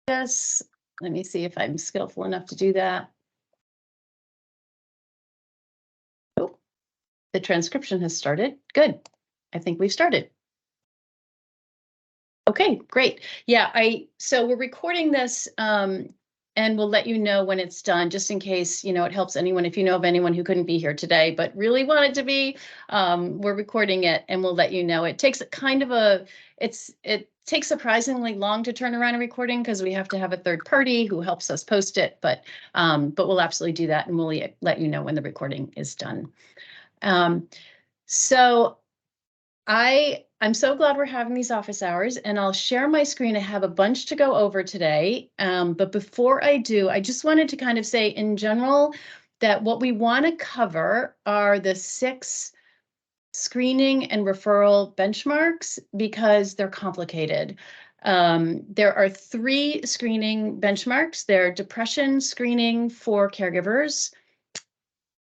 this. Let me see if I'm skillful enough to do that. Oh, the transcription has started. Good. I think we've started. Okay, great. Yeah, so we're recording this and we'll let you know when it's done, just in case, it helps anyone, if you know of anyone who couldn't be here today, but really wanted to be, we're recording it and we'll let you know. It takes it takes surprisingly long to turn around a recording because we have to have a third party who helps us post it, but we'll absolutely do that and we'll let you know when the recording is done. So I'm so glad we're having these office hours, and I'll share my screen. I have a bunch to go over today, but before I do, I just wanted to kind of say in general that what we want to cover are the 6 screening and referral benchmarks because they're complicated. There are 3 screening benchmarks. They're depression screening for caregivers,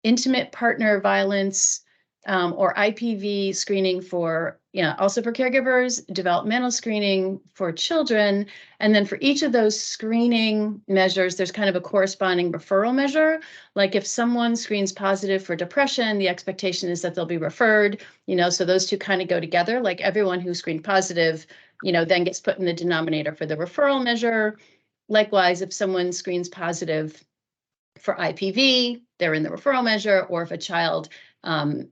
intimate partner violence or IPV screening for, also for caregivers, developmental screening for children. And then for each of those screening measures, there's kind of a corresponding referral measure. Like if someone screens positive for depression, the expectation is that they'll be referred, so those two kind of go together. Like everyone who screened positive, then gets put in the denominator for the referral measure. Likewise, if someone screens positive for IPV, they're in the referral measure, or if a child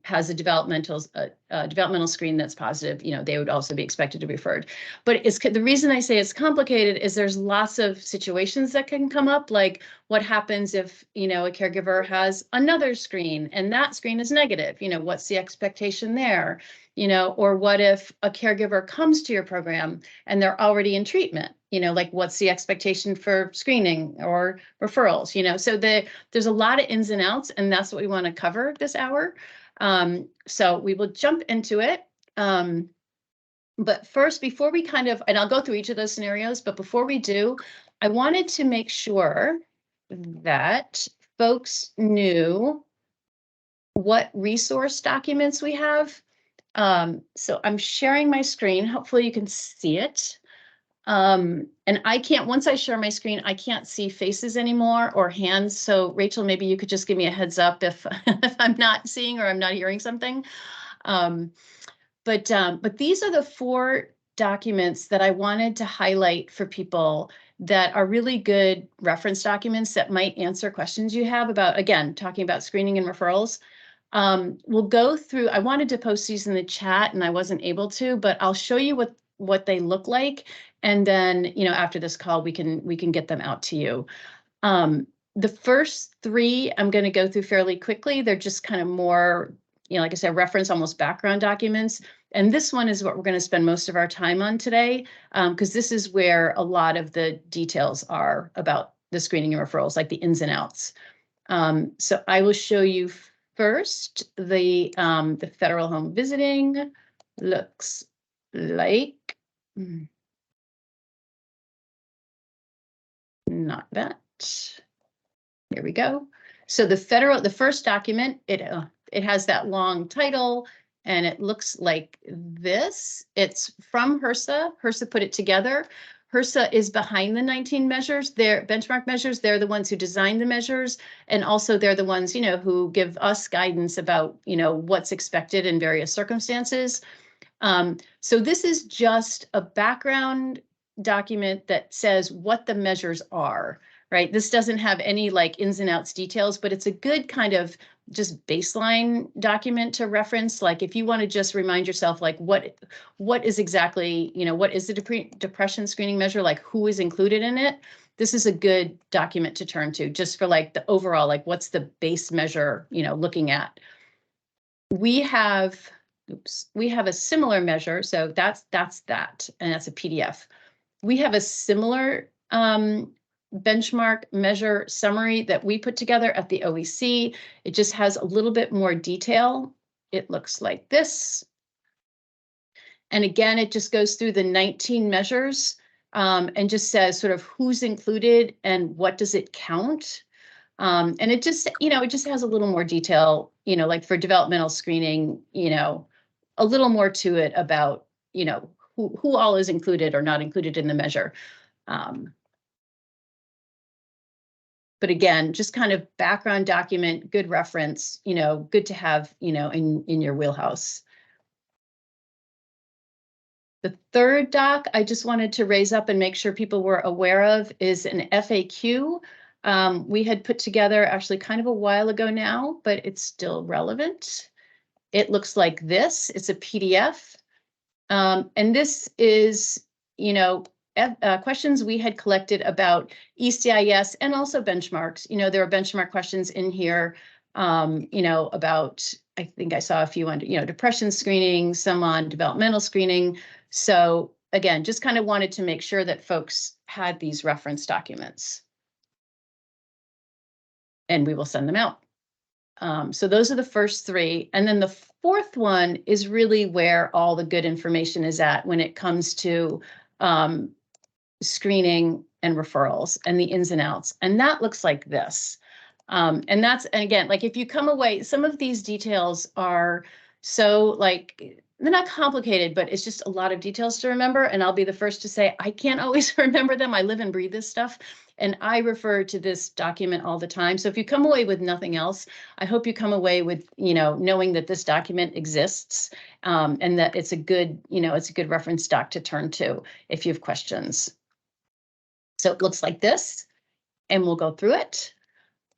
has a developmental screen that's positive, they would also be expected to be referred. But the reason I say it's complicated is there's lots of situations that can come up, like what happens if, a caregiver has another screen and that screen is negative, what's the expectation there? Or what if a caregiver comes to your program and they're already in treatment? Like what's the expectation for screening or referrals? So there's a lot of ins and outs, and that's what we want to cover this hour. So we will jump into it. But first, before we and I'll go through each of those scenarios, but before we do, I wanted to make sure that folks knew what resource documents we have. So I'm sharing my screen. Hopefully you can see it. And once I share my screen, I can't see faces anymore or hands. So Rachel, maybe you could just give me a heads up if, if I'm not seeing or I'm not hearing something. But these are the 4 documents that I wanted to highlight for people that are really good reference documents that might answer questions you have about, again, talking about screening and referrals. We'll go through, I wanted to post these in the chat and I wasn't able to, but I'll show you what they look like. And then, after this call, we can get them out to you. The first 3, I'm going to go through fairly quickly. They're just kind of more, like I said, reference, almost background documents. And this one is what we're going to spend most of our time on today, because this is where a lot of the details are about the screening and referrals, like the ins and outs. So I will show you first the federal home visiting looks like. Not that. Here we go. So the first document, it has that long title and it looks like this. It's from HRSA. HRSA put it together. HRSA is behind the 19 measures. They're benchmark measures. They're the ones who design the measures. And also they're the ones, who give us guidance about, what's expected in various circumstances. So this is just a background document that says what the measures are, right? This doesn't have any like ins and outs details, but it's a good kind of just baseline document to reference. Like if you want to just remind yourself, like what is exactly, what is the depression screening measure, like who is included in it? This is a good document to turn to just for like the overall, like what's the base measure, looking at. We have a similar measure. So that's that, and that's a PDF. We have a similar benchmark measure summary that we put together at the OEC. It just has a little bit more detail. It looks like this. And again, it just goes through the 19 measures and just says sort of who's included and what does it count. And it just, it just has a little more detail, like for developmental screening, a little more to it about, who all is included or not included in the measure. But again, just kind of background document, good reference, good to have, in your wheelhouse. The third doc I just wanted to raise up and make sure people were aware of is an FAQ. We had put together actually kind of a while ago now, but it's still relevant. It looks like this. It's a PDF. And this is, questions we had collected about ECIS and also benchmarks. There are benchmark questions in here, about, I think I saw a few on, depression screening, some on developmental screening. So again, just kind of wanted to make sure that folks had these reference documents. And we will send them out. So those are the first three. And then the fourth one is really where all the good information is at when it comes to screening and referrals and the ins and outs. And that looks like this. And again, like if you come away, some of these details are so like, they're not complicated, but it's just a lot of details to remember. And I'll be the first to say, I can't always remember them. I live and breathe this stuff. And I refer to this document all the time. So if you come away with nothing else, I hope you come away with, knowing that this document exists, and that it's a good, it's a good reference doc to turn to if you have questions. So it looks like this, and we'll go through it.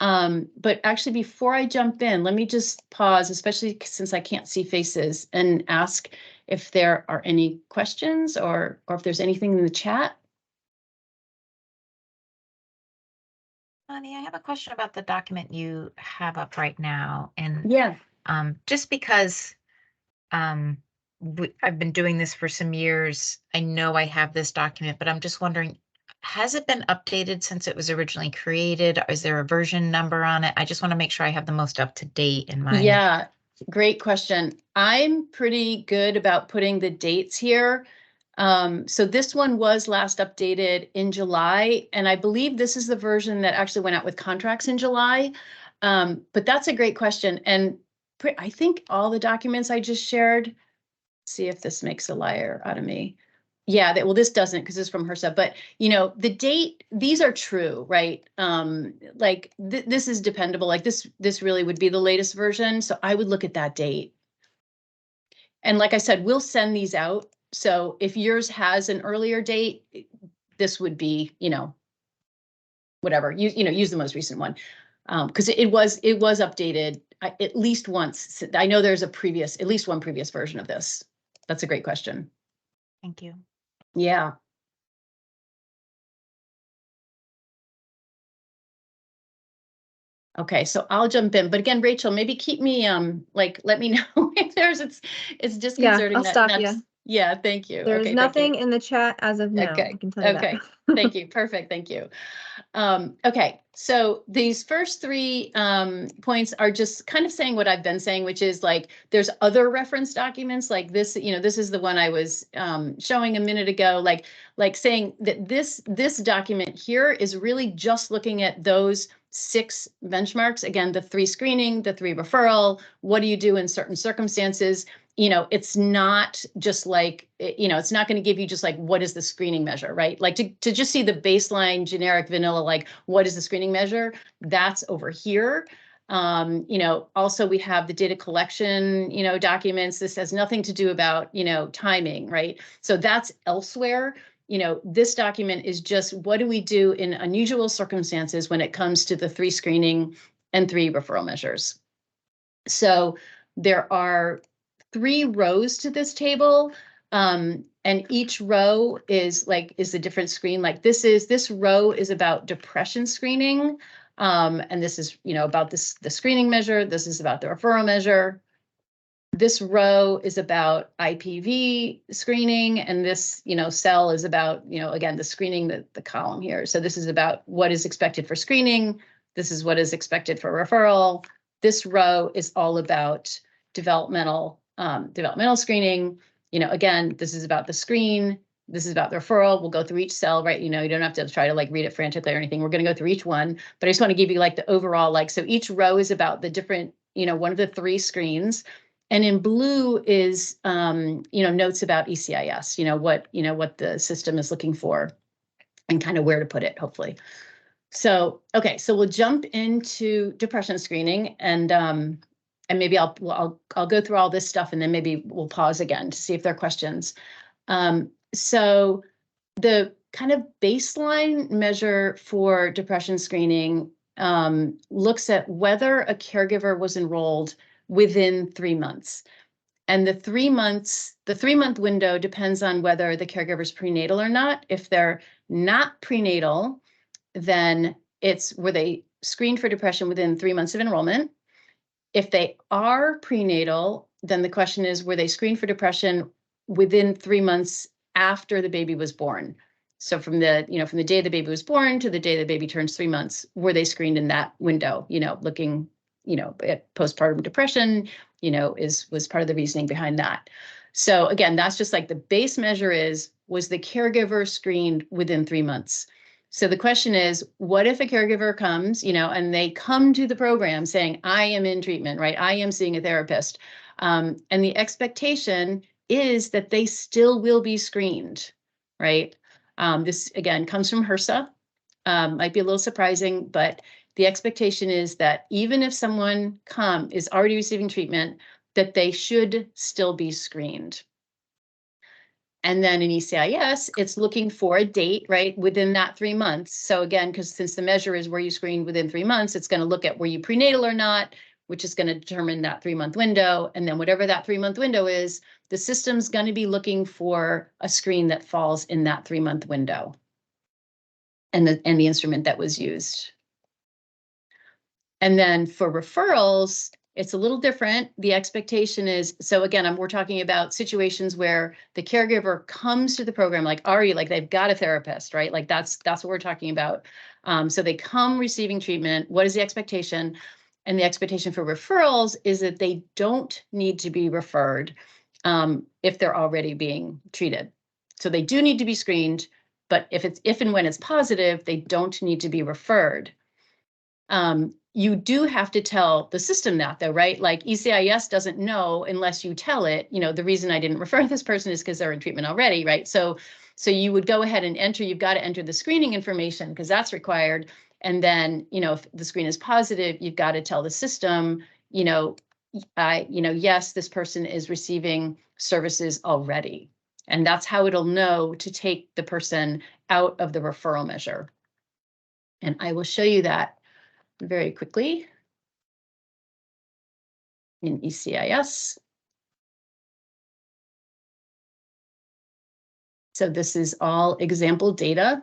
But actually, before I jump in, let me just pause, especially since I can't see faces, and ask if there are any questions or if there's anything in the chat. Bonnie, I have a question about the document you have up right now. And yeah, just because I've been doing this for some years, I know I have this document, but I'm just wondering, has it been updated since it was originally created? Is there a version number on it? I just want to make sure I have the most up to date in my. Yeah, great question. I'm pretty good about putting the dates here. So this one was last updated in July, and I believe this is the version that actually went out with contracts in July. But that's a great question. And I think all the documents I just shared, see if this makes a liar out of me. Yeah, well, this doesn't because it's from HRSA, but the date, these are true, right? Like this is dependable. Like this really would be the latest version. So I would look at that date. And like I said, we'll send these out. So if yours has an earlier date, this would be, whatever, use the most recent one. Because it was updated at least once. I know there's at least one previous version of this. That's a great question. Thank you. Yeah. Okay, so I'll jump in, but again, Rachel, maybe keep me let me know if it's disconcerting. Yeah, I'll stop you. Yeah, thank you. There's nothing in the chat as of now. Okay. I can tell you Okay. that. Thank you. Perfect. Thank you. Okay, so these first three points are just kind of saying what I've been saying, which is like there's other reference documents like this. This is the one I was showing a minute ago, like saying that this document here is really just looking at those 6 benchmarks. Again, the 3 screening, the 3 referral. What do you do in certain circumstances? It's not just like, it's not going to give you just like, what is the screening measure, right? Like to just see the baseline generic vanilla, like what is the screening measure? That's over here. Also we have the data collection, documents. This has nothing to do about, timing, right? So that's elsewhere. This document is just what do we do in unusual circumstances when it comes to the 3 screening and 3 referral measures. So there are 3 rows to this table, and each row is a different screen. Like this row is about depression screening, and this is about the screening measure. This is about the referral measure. This row is about IPV screening, and this cell is about again the screening, the column here. So this is about what is expected for screening. This is what is expected for referral. This row is all about developmental screening. Again, this is about the screen. This is about the referral. We'll go through each cell, right? You don't have to try to read it frantically or anything. We're going to go through each one, but I just want to give you the overall, so each row is about the different, one of the 3 screens. And in blue is, notes about ECIS, what the system is looking for and kind of where to put it, hopefully. So, okay, so we'll jump into depression screening and maybe I'll go through all this stuff and then maybe we'll pause again to see if there are questions. So the kind of baseline measure for depression screening looks at whether a caregiver was enrolled within 3 months. And the 3-month window depends on whether the caregiver is prenatal or not. If they're not prenatal, then were they screened for depression within 3 months of enrollment. If they are prenatal, then the question is, were they screened for depression within 3 months after the baby was born? So from the day the baby was born to the day the baby turns 3 months, were they screened in that window, looking, at postpartum depression, was part of the reasoning behind that. So again, that's just like the base measure was the caregiver screened within 3 months? So the question is, what if a caregiver comes, and they come to the program saying, I am in treatment, right? I am seeing a therapist. And the expectation is that they still will be screened, right? This, again, comes from HRSA. Might be a little surprising, but the expectation is that even if someone is already receiving treatment, that they should still be screened. And then in ECIS, it's looking for a date, right, within that 3 months. So again, because since the measure is were you screened within 3 months, it's going to look at were you prenatal or not, which is going to determine that 3-month window. And then whatever that 3-month window is, the system's going to be looking for a screen that falls in that 3-month window and the instrument that was used. And then for referrals, it's a little different. The expectation is, so again, we're talking about situations where the caregiver comes to the program like they've got a therapist, right? Like that's what we're talking about. So they come receiving treatment. What is the expectation? And the expectation for referrals is that they don't need to be referred if they're already being treated. So they do need to be screened, but if and when it's positive, they don't need to be referred. You do have to tell the system that though, right? Like ECIS doesn't know unless you tell it, the reason I didn't refer this person is because they're in treatment already, right? So you would go ahead and you've got to enter the screening information because that's required. And then, if the screen is positive, you've got to tell the system, yes, this person is receiving services already. And that's how it'll know to take the person out of the referral measure. And I will show you that very quickly in ECIS. So this is all example data,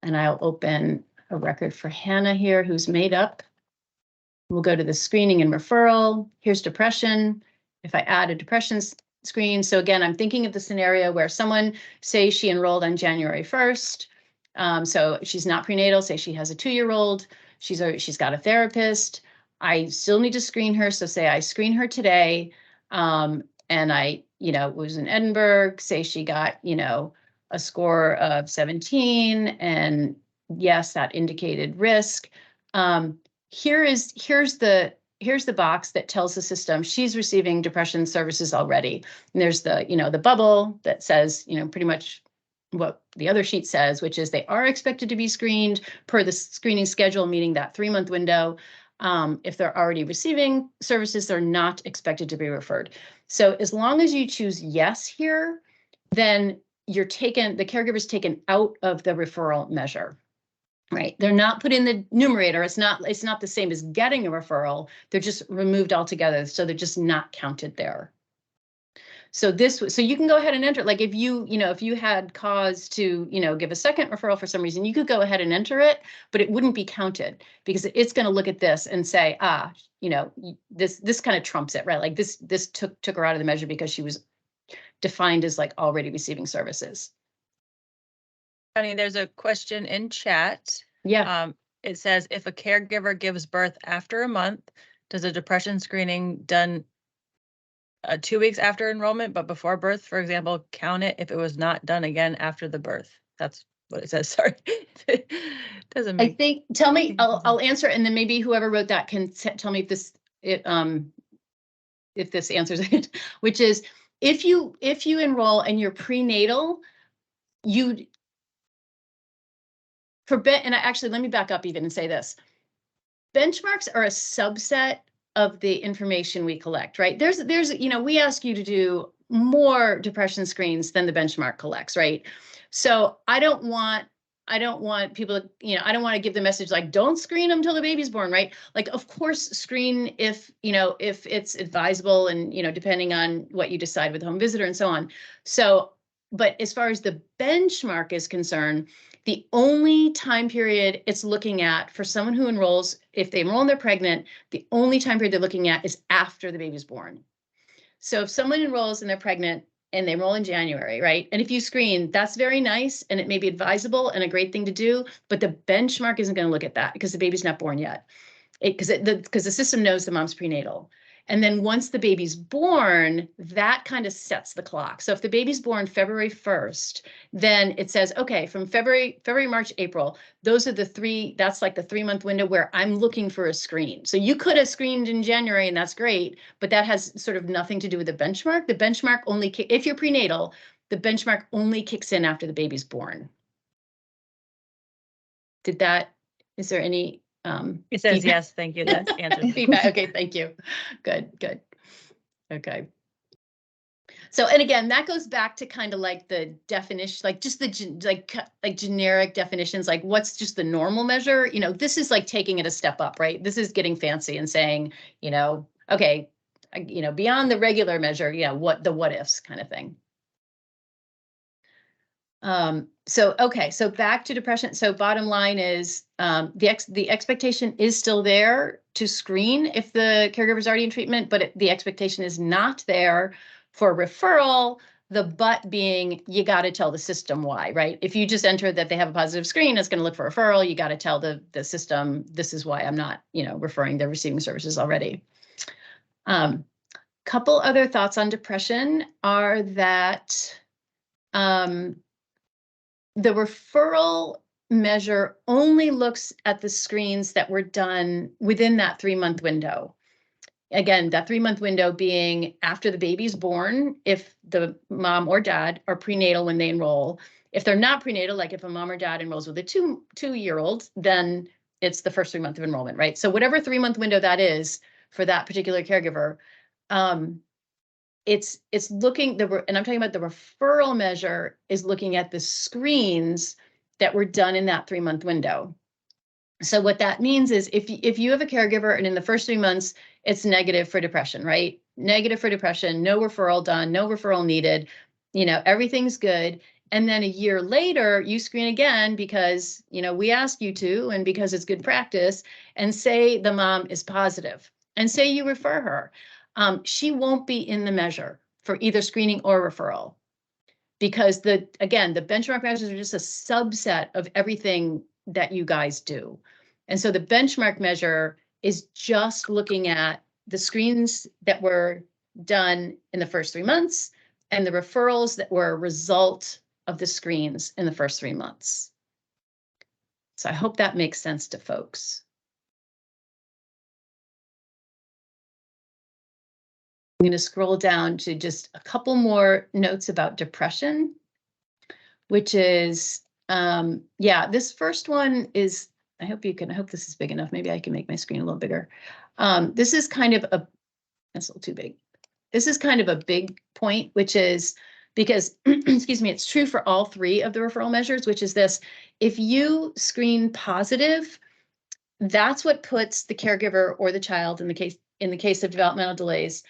and I'll open a record for Hannah here who's made up. We'll go to the screening and referral. Here's depression. If I add a depression screen, so again, I'm thinking of the scenario where someone, say she enrolled on January 1st. So she's not prenatal, say she has a 2-year-old. She's got a therapist. I still need to screen her. So say I screen her today and I, was in Edinburgh, say she got, a score of 17 and yes, that indicated risk. Here's the box that tells the system she's receiving depression services already. And there's the bubble that says, pretty much what the other sheet says, which is they are expected to be screened per the screening schedule, meaning that 3-month window. If they're already receiving services, they're not expected to be referred. So as long as you choose yes here, then the caregiver's taken out of the referral measure, right? They're not put in the numerator. It's not the same as getting a referral. They're just removed altogether. So they're just not counted there. So you can go ahead and enter, like if you had cause to, give a second referral for some reason, you could go ahead and enter it, but it wouldn't be counted because it's going to look at this and say, this kind of trumps it, right? Like this took her out of the measure because she was defined as like already receiving services. Connie, there's a question in chat. Yeah. It says, if a caregiver gives birth after a month, does a depression screening done 2 weeks after enrollment, but before birth, for example, count it if it was not done again after the birth? That's what it says. Sorry. Doesn't make. I think, tell me, I'll answer, and then maybe whoever wrote that can tell me if this answers it, which is if you enroll and you're prenatal, and actually, let me back up even and say this. Benchmarks are a subset of the information we collect, right? There's, we ask you to do more depression screens than the benchmark collects, right? So I don't want people to, I don't want to give the message like, don't screen them till the baby's born, right? Like, of course, screen if it's advisable and, depending on what you decide with home visitor and so on. So, but as far as the benchmark is concerned, the only time period it's looking at for someone who enrolls, if they enroll and they're pregnant, the only time period they're looking at is after the baby's born. So if someone enrolls and they're pregnant and they enroll in January, right? And if you screen, that's very nice and it may be advisable and a great thing to do, but the benchmark isn't going to look at that because the baby's not born yet. Because the system knows the mom's prenatal. And then once the baby's born, that kind of sets the clock. So if the baby's born February 1st, then it says, okay, from February, March, April, those are the three, that's like the 3-month window where I'm looking for a screen. So you could have screened in January and that's great, but that has sort of nothing to do with the benchmark. The benchmark only, if you're prenatal, the benchmark only kicks in after the baby's born. Is there any, It says feedback? yes, thank you. That answers the Feedback. Okay, thank you. Good. Okay. So, and again, that goes back to kind of like the definition, like just the generic definitions, like what's just the normal measure. This is like taking it a step up, right? This is getting fancy and saying, okay, beyond the regular measure, what ifs kind of thing. So back to depression. So bottom line is the expectation is still there to screen if the caregiver's already in treatment, but the expectation is not there for referral. The but being, you got to tell the system why, right? If you just enter that they have a positive screen, it's going to look for referral. You got to tell the system, this is why I'm not, referring, they're receiving services already. Couple other thoughts on depression are that the referral measure only looks at the screens that were done within that 3-month window. Again, that 3-month window being after the baby's born, if the mom or dad are prenatal when they enroll. If they're not prenatal, like if a mom or dad enrolls with a two-year-old, then it's the first 3 months of enrollment, right? So whatever 3-month window that is for that particular caregiver, it's looking, and I'm talking about the referral measure is looking at the screens that were done in that 3-month window. So what that means is if you have a caregiver and in the first 3 months, it's negative for depression, right? Negative for depression, no referral done, no referral needed, everything's good. And then a year later, you screen again because, we ask you to, and because it's good practice, and say the mom is positive and say you refer her. She won't be in the measure for either screening or referral because the benchmark measures are just a subset of everything that you guys do. And so the benchmark measure is just looking at the screens that were done in the first 3 months and the referrals that were a result of the screens in the first 3 months. So I hope that makes sense to folks. I'm going to scroll down to just a couple more notes about depression, which is, this first one is, I hope this is big enough. Maybe I can make my screen a little bigger. This is kind of that's a little too big. This is kind of a big point, which is because, excuse me, it's true for all 3 of the referral measures, which is this: if you screen positive, that's what puts the caregiver or the child, in the case of developmental delays,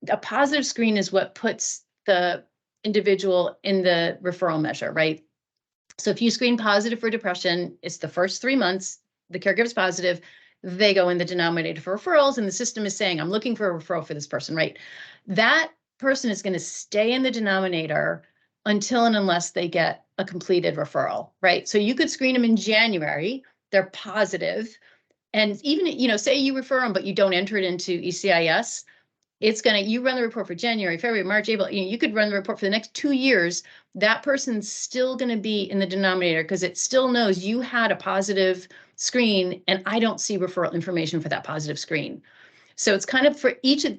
a positive screen is what puts the individual in the referral measure, right? So if you screen positive for depression, it's the first 3 months, the caregiver's positive, they go in the denominator for referrals, and the system is saying, I'm looking for a referral for this person, right? That person is going to stay in the denominator until and unless they get a completed referral, right? So you could screen them in January, they're positive, and even, say you refer them, but you don't enter it into ECIS, you run the report for January, February, March, April, you could run the report for the next 2 years. That person's still going to be in the denominator because it still knows you had a positive screen and I don't see referral information for that positive screen. So it's kind of for each of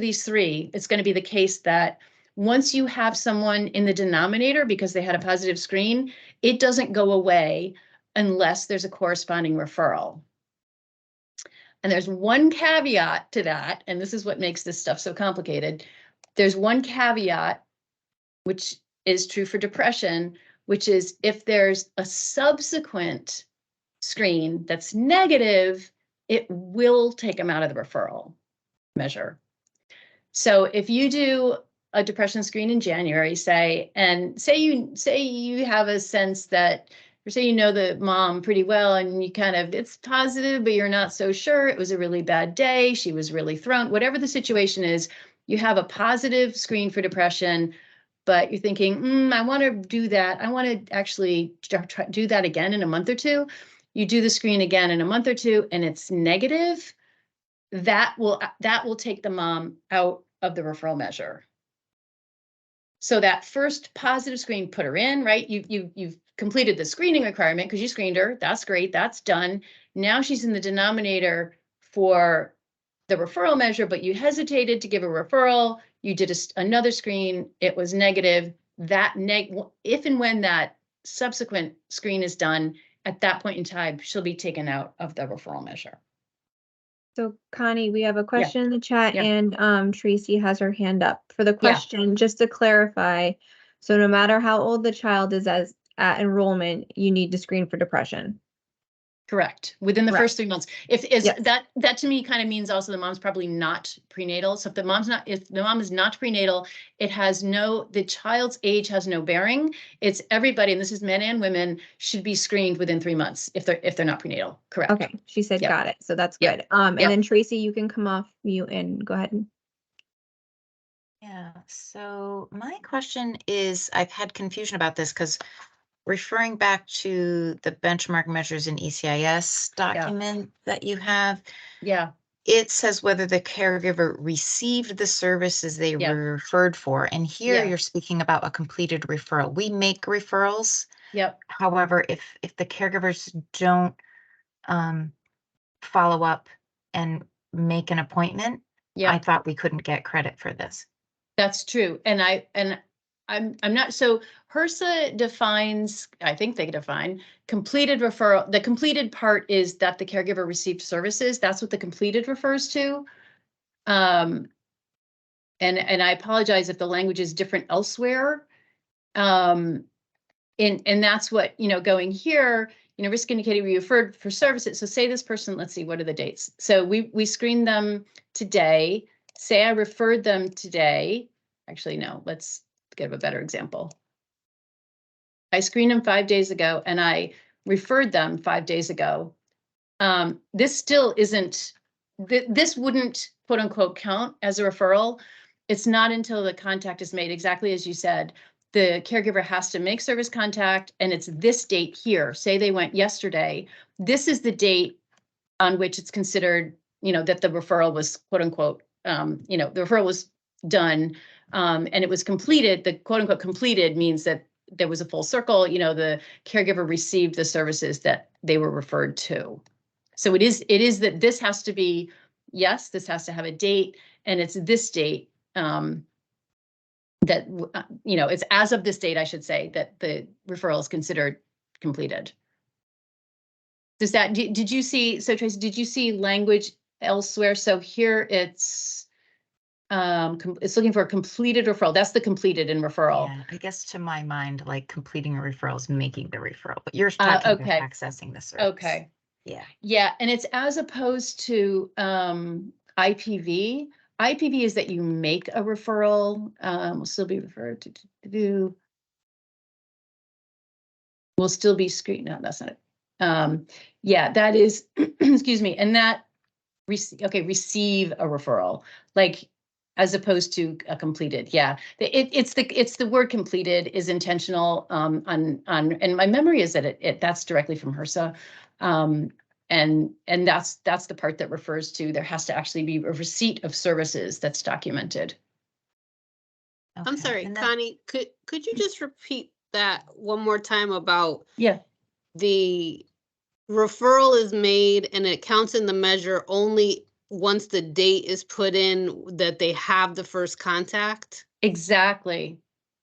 these 3, it's going to be the case that once you have someone in the denominator because they had a positive screen, it doesn't go away unless there's a corresponding referral. And there's one caveat to that, and this is what makes this stuff so complicated. There's one caveat, which is true for depression, which is if there's a subsequent screen that's negative, it will take them out of the referral measure. So if you do a depression screen in January, say you have a sense that, or say you know the mom pretty well and you kind of, it's positive, but you're not so sure, it was a really bad day, she was really thrown, whatever the situation is, you have a positive screen for depression, but you're thinking, I want to do that. I want to actually do that again in a month or two. You do the screen again in a month or two and it's negative, that will take the mom out of the referral measure. So that first positive screen, put her in, right? You've completed the screening requirement because you screened her. That's great. That's done. Now she's in the denominator for the referral measure, but you hesitated to give a referral. You did another screen. It was negative. If and when that subsequent screen is done, at that point in time, she'll be taken out of the referral measure. So Connie, we have a question in the chat and Tracy has her hand up for the question, just to clarify. So no matter how old the child is at enrollment, you need to screen for depression. Correct. Within the first 3 months. That to me kind of means also the mom's probably not prenatal. So if the mom is not prenatal, the child's age has no bearing. It's everybody, and this is men and women, should be screened within 3 months if they're not prenatal. Correct. Okay. She said, got it. So that's good. And then Tracy, you can come off mute and go ahead. Yeah. So my question is, I've had confusion about this because referring back to the benchmark measures in ECIS document that you have, it says whether the caregiver received the services they were referred for. And here you're speaking about a completed referral. We make referrals. However, if the caregivers don't follow up and make an appointment, I thought we couldn't get credit for this. That's true. And I'm not, so HRSA defines, I think they define completed referral. The completed part is that the caregiver received services. That's what the completed refers to. And I apologize if the language is different elsewhere. And that's what, going here, risk indicated we referred for services. So say this person, let's see, what are the dates? So we screened them today. Say I referred them today. Actually, no, let's give a better example. I screened them 5 days ago and I referred them 5 days ago. This still isn't, this wouldn't quote unquote count as a referral. It's not until the contact is made, exactly as you said. The caregiver has to make service contact and it's this date here. Say they went yesterday. This is the date on which it's considered, that the referral was quote unquote, the referral was done and it was completed. The quote unquote completed means that there was a full circle, the caregiver received the services that they were referred to. So it is that this has to be, this has to have a date and it's this date that, it's as of this date, I should say, that the referral is considered completed. Does that, did you see, so Tracy, did you see language elsewhere? So here it's looking for a completed referral. That's the completed in referral. Yeah, I guess to my mind, like completing a referral is making the referral, but you're talking about accessing the service. Okay. Yeah. Yeah, and it's as opposed to IPV. IPV is that you make a referral, will still be referred to, will still be screened. No, that's not it. Yeah, that is, excuse me, and that, receive a referral, like, as opposed to a completed. Yeah, it's the word completed is intentional and my memory is that that's directly from HRSA. And that's the part that refers to there has to actually be a receipt of services that's documented. Okay. I'm sorry, Connie, could you just repeat that one more time about the referral is made and it counts in the measure only once the date is put in that they have the first contact? Exactly.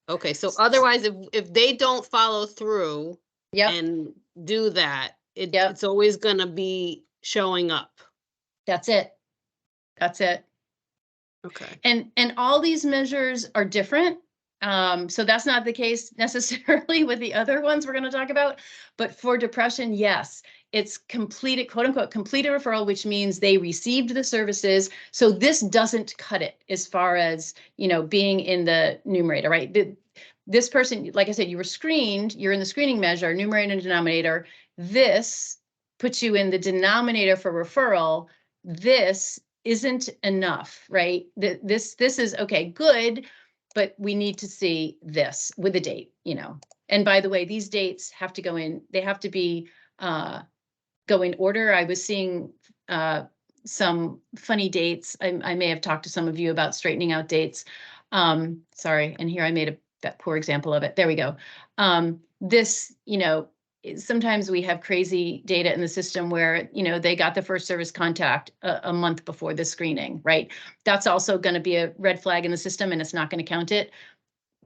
Okay, so otherwise if they don't follow through, and do that, it's always going to be showing up. That's it. That's it. Okay. And all these measures are different. So that's not the case necessarily with the other ones we're going to talk about. But for depression, yes, it's completed, quote unquote, completed referral, which means they received the services. So this doesn't cut it as far as, you know, being in the numerator, right? This person, like I said, you were screened, you're in the screening measure, numerator and denominator. This puts you in the denominator for referral. This isn't enough, right? This is okay, good, but we need to see this with the date, you know. And by the way, these dates have to go in, they have to be go in order. I was seeing some funny dates. I may have talked to some of you about straightening out dates. Sorry, and here I made that poor example of it. There we go. This, you know, sometimes we have crazy data in the system where, you know, they got the first service contact a month before the screening, right? That's also going to be a red flag in the system and it's not going to count it.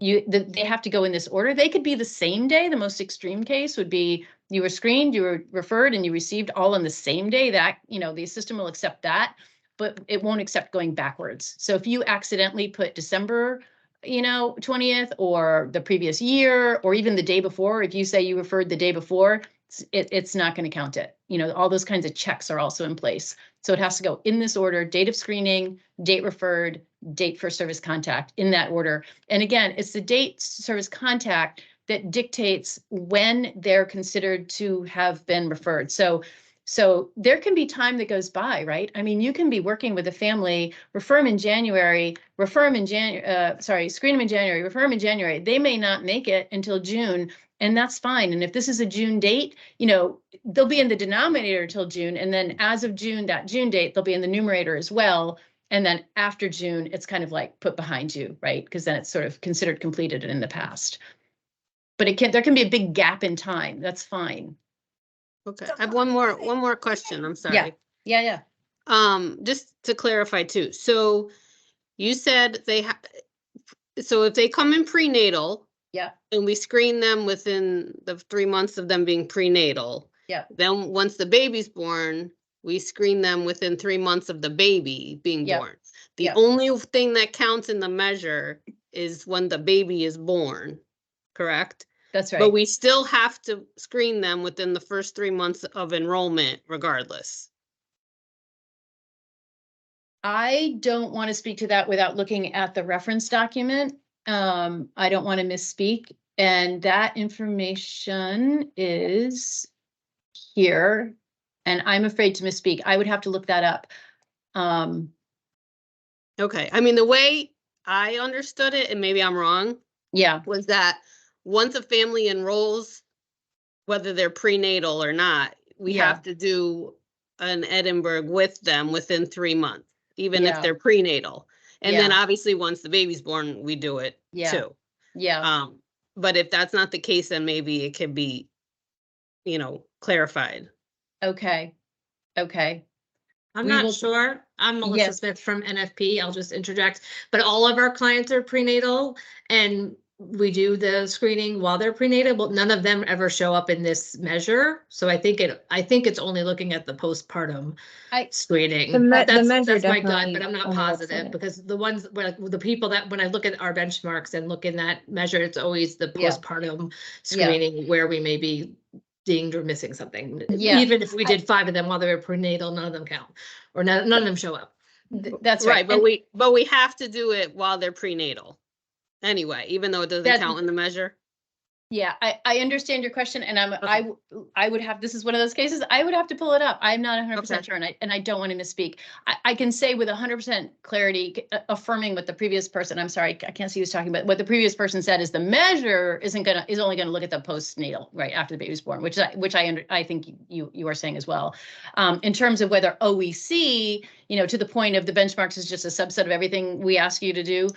They have to go in this order. They could be the same day. The most extreme case would be you were screened, you were referred, and you received all on the same day. That, you know, the system will accept that, but it won't accept going backwards. So if you accidentally put December, you know, 20th or the previous year, or even the day before, if you say you referred the day before, it's not going to count it. You know, all those kinds of checks are also in place. So it has to go in this order: date of screening, date referred, date for service contact, in that order. And again, it's the date service contact that dictates when they're considered to have been referred. So there can be time that goes by, right? I mean, you can be working with a family, refer them in January, screen them in January, refer them in January. They may not make it until June, and that's fine. And if this is a June date, you know, they'll be in the denominator until June. And then as of June, that June date, they'll be in the numerator as well. And then after June, it's kind of like put behind you, right? Because then it's sort of considered completed in the past. But there can be a big gap in time. That's fine. Okay, I have one more question. I'm sorry. Yeah. Just to clarify too. So you said so if they come in prenatal, and we screen them within the 3 months of them being prenatal, then once the baby's born, we screen them within 3 months of the baby being born. The only thing that counts in the measure is when the baby is born, correct? That's right. But we still have to screen them within the first 3 months of enrollment regardless. I don't want to speak to that without looking at the reference document. I don't want to misspeak. And that information is here. And I'm afraid to misspeak. I would have to look that up. Okay. I mean, the way I understood it, and maybe I'm wrong, was that once a family enrolls, whether they're prenatal or not, we have to do an Edinburgh with them within 3 months, even if they're prenatal. And then obviously once the baby's born, we do it too. But if that's not the case, then maybe it could be, you know, clarified. Okay. I'm not sure. I'm Melissa Smith from NFP. I'll just interject. But all of our clients are prenatal, and we do the screening while they're prenatal. But none of them ever show up in this measure. So I think it's only looking at the postpartum screening. That's my gut, but I'm not positive, because the people that, when I look at our benchmarks and look in that measure, it's always the postpartum screening where we may be dinged or missing something. Even if we did 5 of them while they were prenatal, none of them count, or none of them show up. That's right. But we have to do it while they're prenatal anyway, even though it doesn't count in the measure. Yeah, I understand your question, and I would have, this is one of those cases, I would have to pull it up. I'm not 100% sure, and I don't want to misspeak. I can say with 100% clarity, affirming what the previous person, I'm sorry, I can't see who's talking, but what the previous person said is the measure is only gonna look at the postnatal, right, after the baby's born, which I think you are saying as well. In terms of whether OEC, you know, to the point of the benchmarks is just a subset of everything we ask you to do.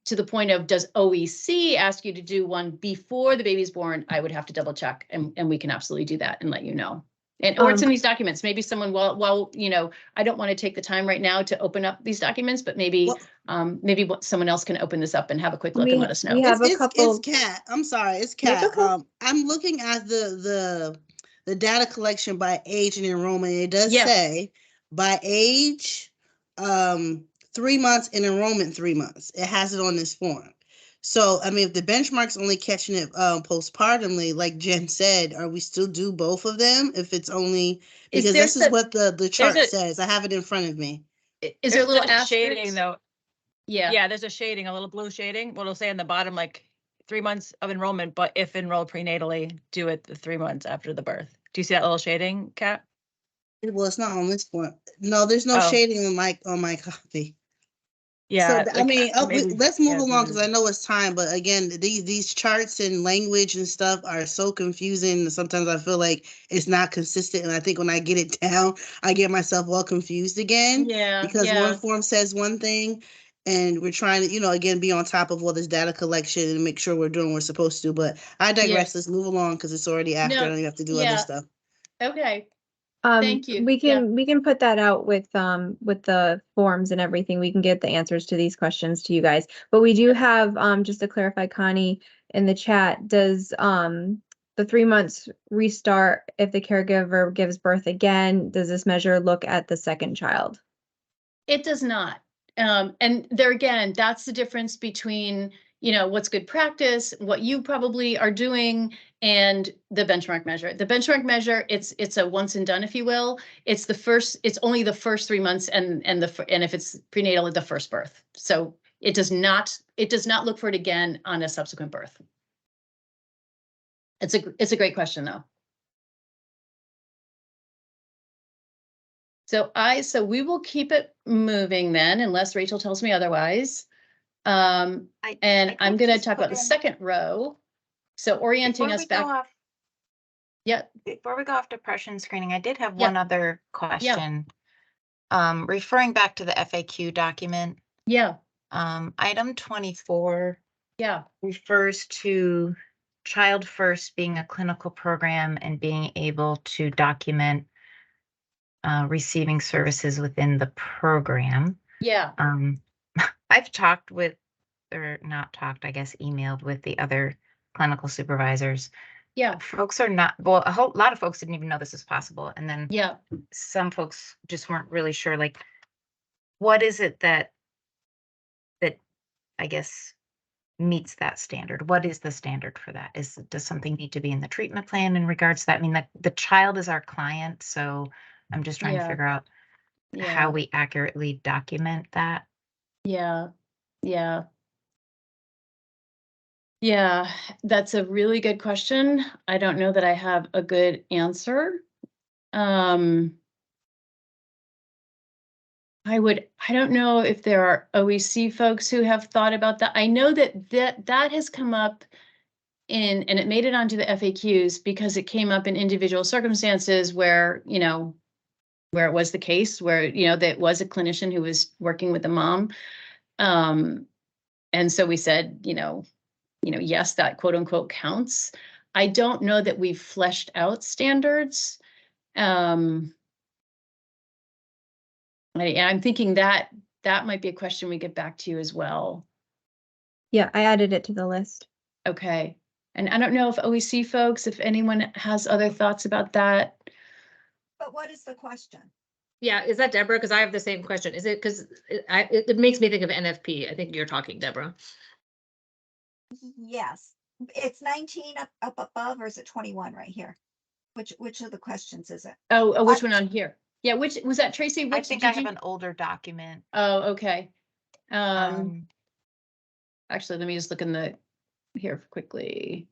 To the point of, does OEC ask you to do one before the baby's born? I would have to double check, and we can absolutely do that and let you know. And, or it's in these documents, maybe someone, well, you know, I don't want to take the time right now to open up these documents, but maybe, someone else can open this up and have a quick look and let us know. We have a couple. It's Kat. I'm sorry, it's That's Kat. okay. I'm looking at the data collection by age and enrollment. It does say by age, 3 months, and enrollment 3 months. It has it on this form. So, I mean, if the benchmark's only catching it postpartumly, like Jen said, are we still do both of them? If it's only, because this is what the chart says. I have it in front of me. Is there a little shading though? Yeah. Yeah, there's a shading, a little blue shading. What it'll say on the bottom, like 3 months of enrollment, but if enrolled prenatally, do it the 3 months after the birth. Do you see that little shading, Kat? Well, it's not on this one. No, there's no shading on my copy. Yeah. So, I mean, let's move along because I know it's time. But again, these charts and language and stuff are so confusing. Sometimes I feel like it's not consistent. And I think when I get it down, I get myself all confused again. Yeah. Because one form says one thing and we're trying to, you know, again, be on top of all this data collection and make sure we're doing what we're supposed to. But I digress. Let's move along because it's already after. I don't even have to do other stuff. Okay. Thank you. We can put that out with the forms and everything. We can get the answers to these questions to you guys. But we do have just to clarify, Connie, in the chat, does the 3 months restart if the caregiver gives birth again? Does this measure look at the second child? It does not. And there again, that's the difference between, you know, what's good practice, what you probably are doing, and the benchmark measure. The benchmark measure, it's a once and done, if you will. It's only the first 3 months and if it's prenatal, the first birth. So it does not look for it again on a subsequent birth. It's a great question though. So we will keep it moving then, unless Rachel tells me otherwise. I'm going to talk about the second row. So orienting us back. Before we go off depression screening, I did have one other question. Referring back to the FAQ document. Item 24. Refers to Child First being a clinical program and being able to document receiving services within the program. I've talked with, or not talked, I guess, emailed with the other clinical supervisors. Folks are not, well, a whole lot of folks didn't even know this was possible. And then some folks just weren't really sure, like, what is it that I guess meets that standard? What is the standard for that? Does something need to be in the treatment plan in regards to that? I mean, the child is our client, so I'm just trying to figure out how we accurately document that. Yeah, that's a really good question. I don't know that I have a good answer. I don't know if there are OEC folks who have thought about that. I know that has come up and it made it onto the FAQs because it came up in individual circumstances where, you know, where it was the case where, you know, that was a clinician who was working with the mom. And so we said, you know, yes, that quote unquote counts. I don't know that we've fleshed out standards. I'm thinking that might be a question we get back to you as well. Yeah, I added it to the list. Okay. And I don't know if OEC folks, if anyone has other thoughts about that. But what is the question? Yeah, is that Deborah? Because I have the same question. Is it because it makes me think of NFP? I think you're talking, Deborah. Yes, it's 19 up above, or is it 21 right here? Which of the questions is it? Oh, which one on here? Yeah, which was that, Tracy? I think I have an older document. Oh, okay. Actually, let me just look in the here quickly.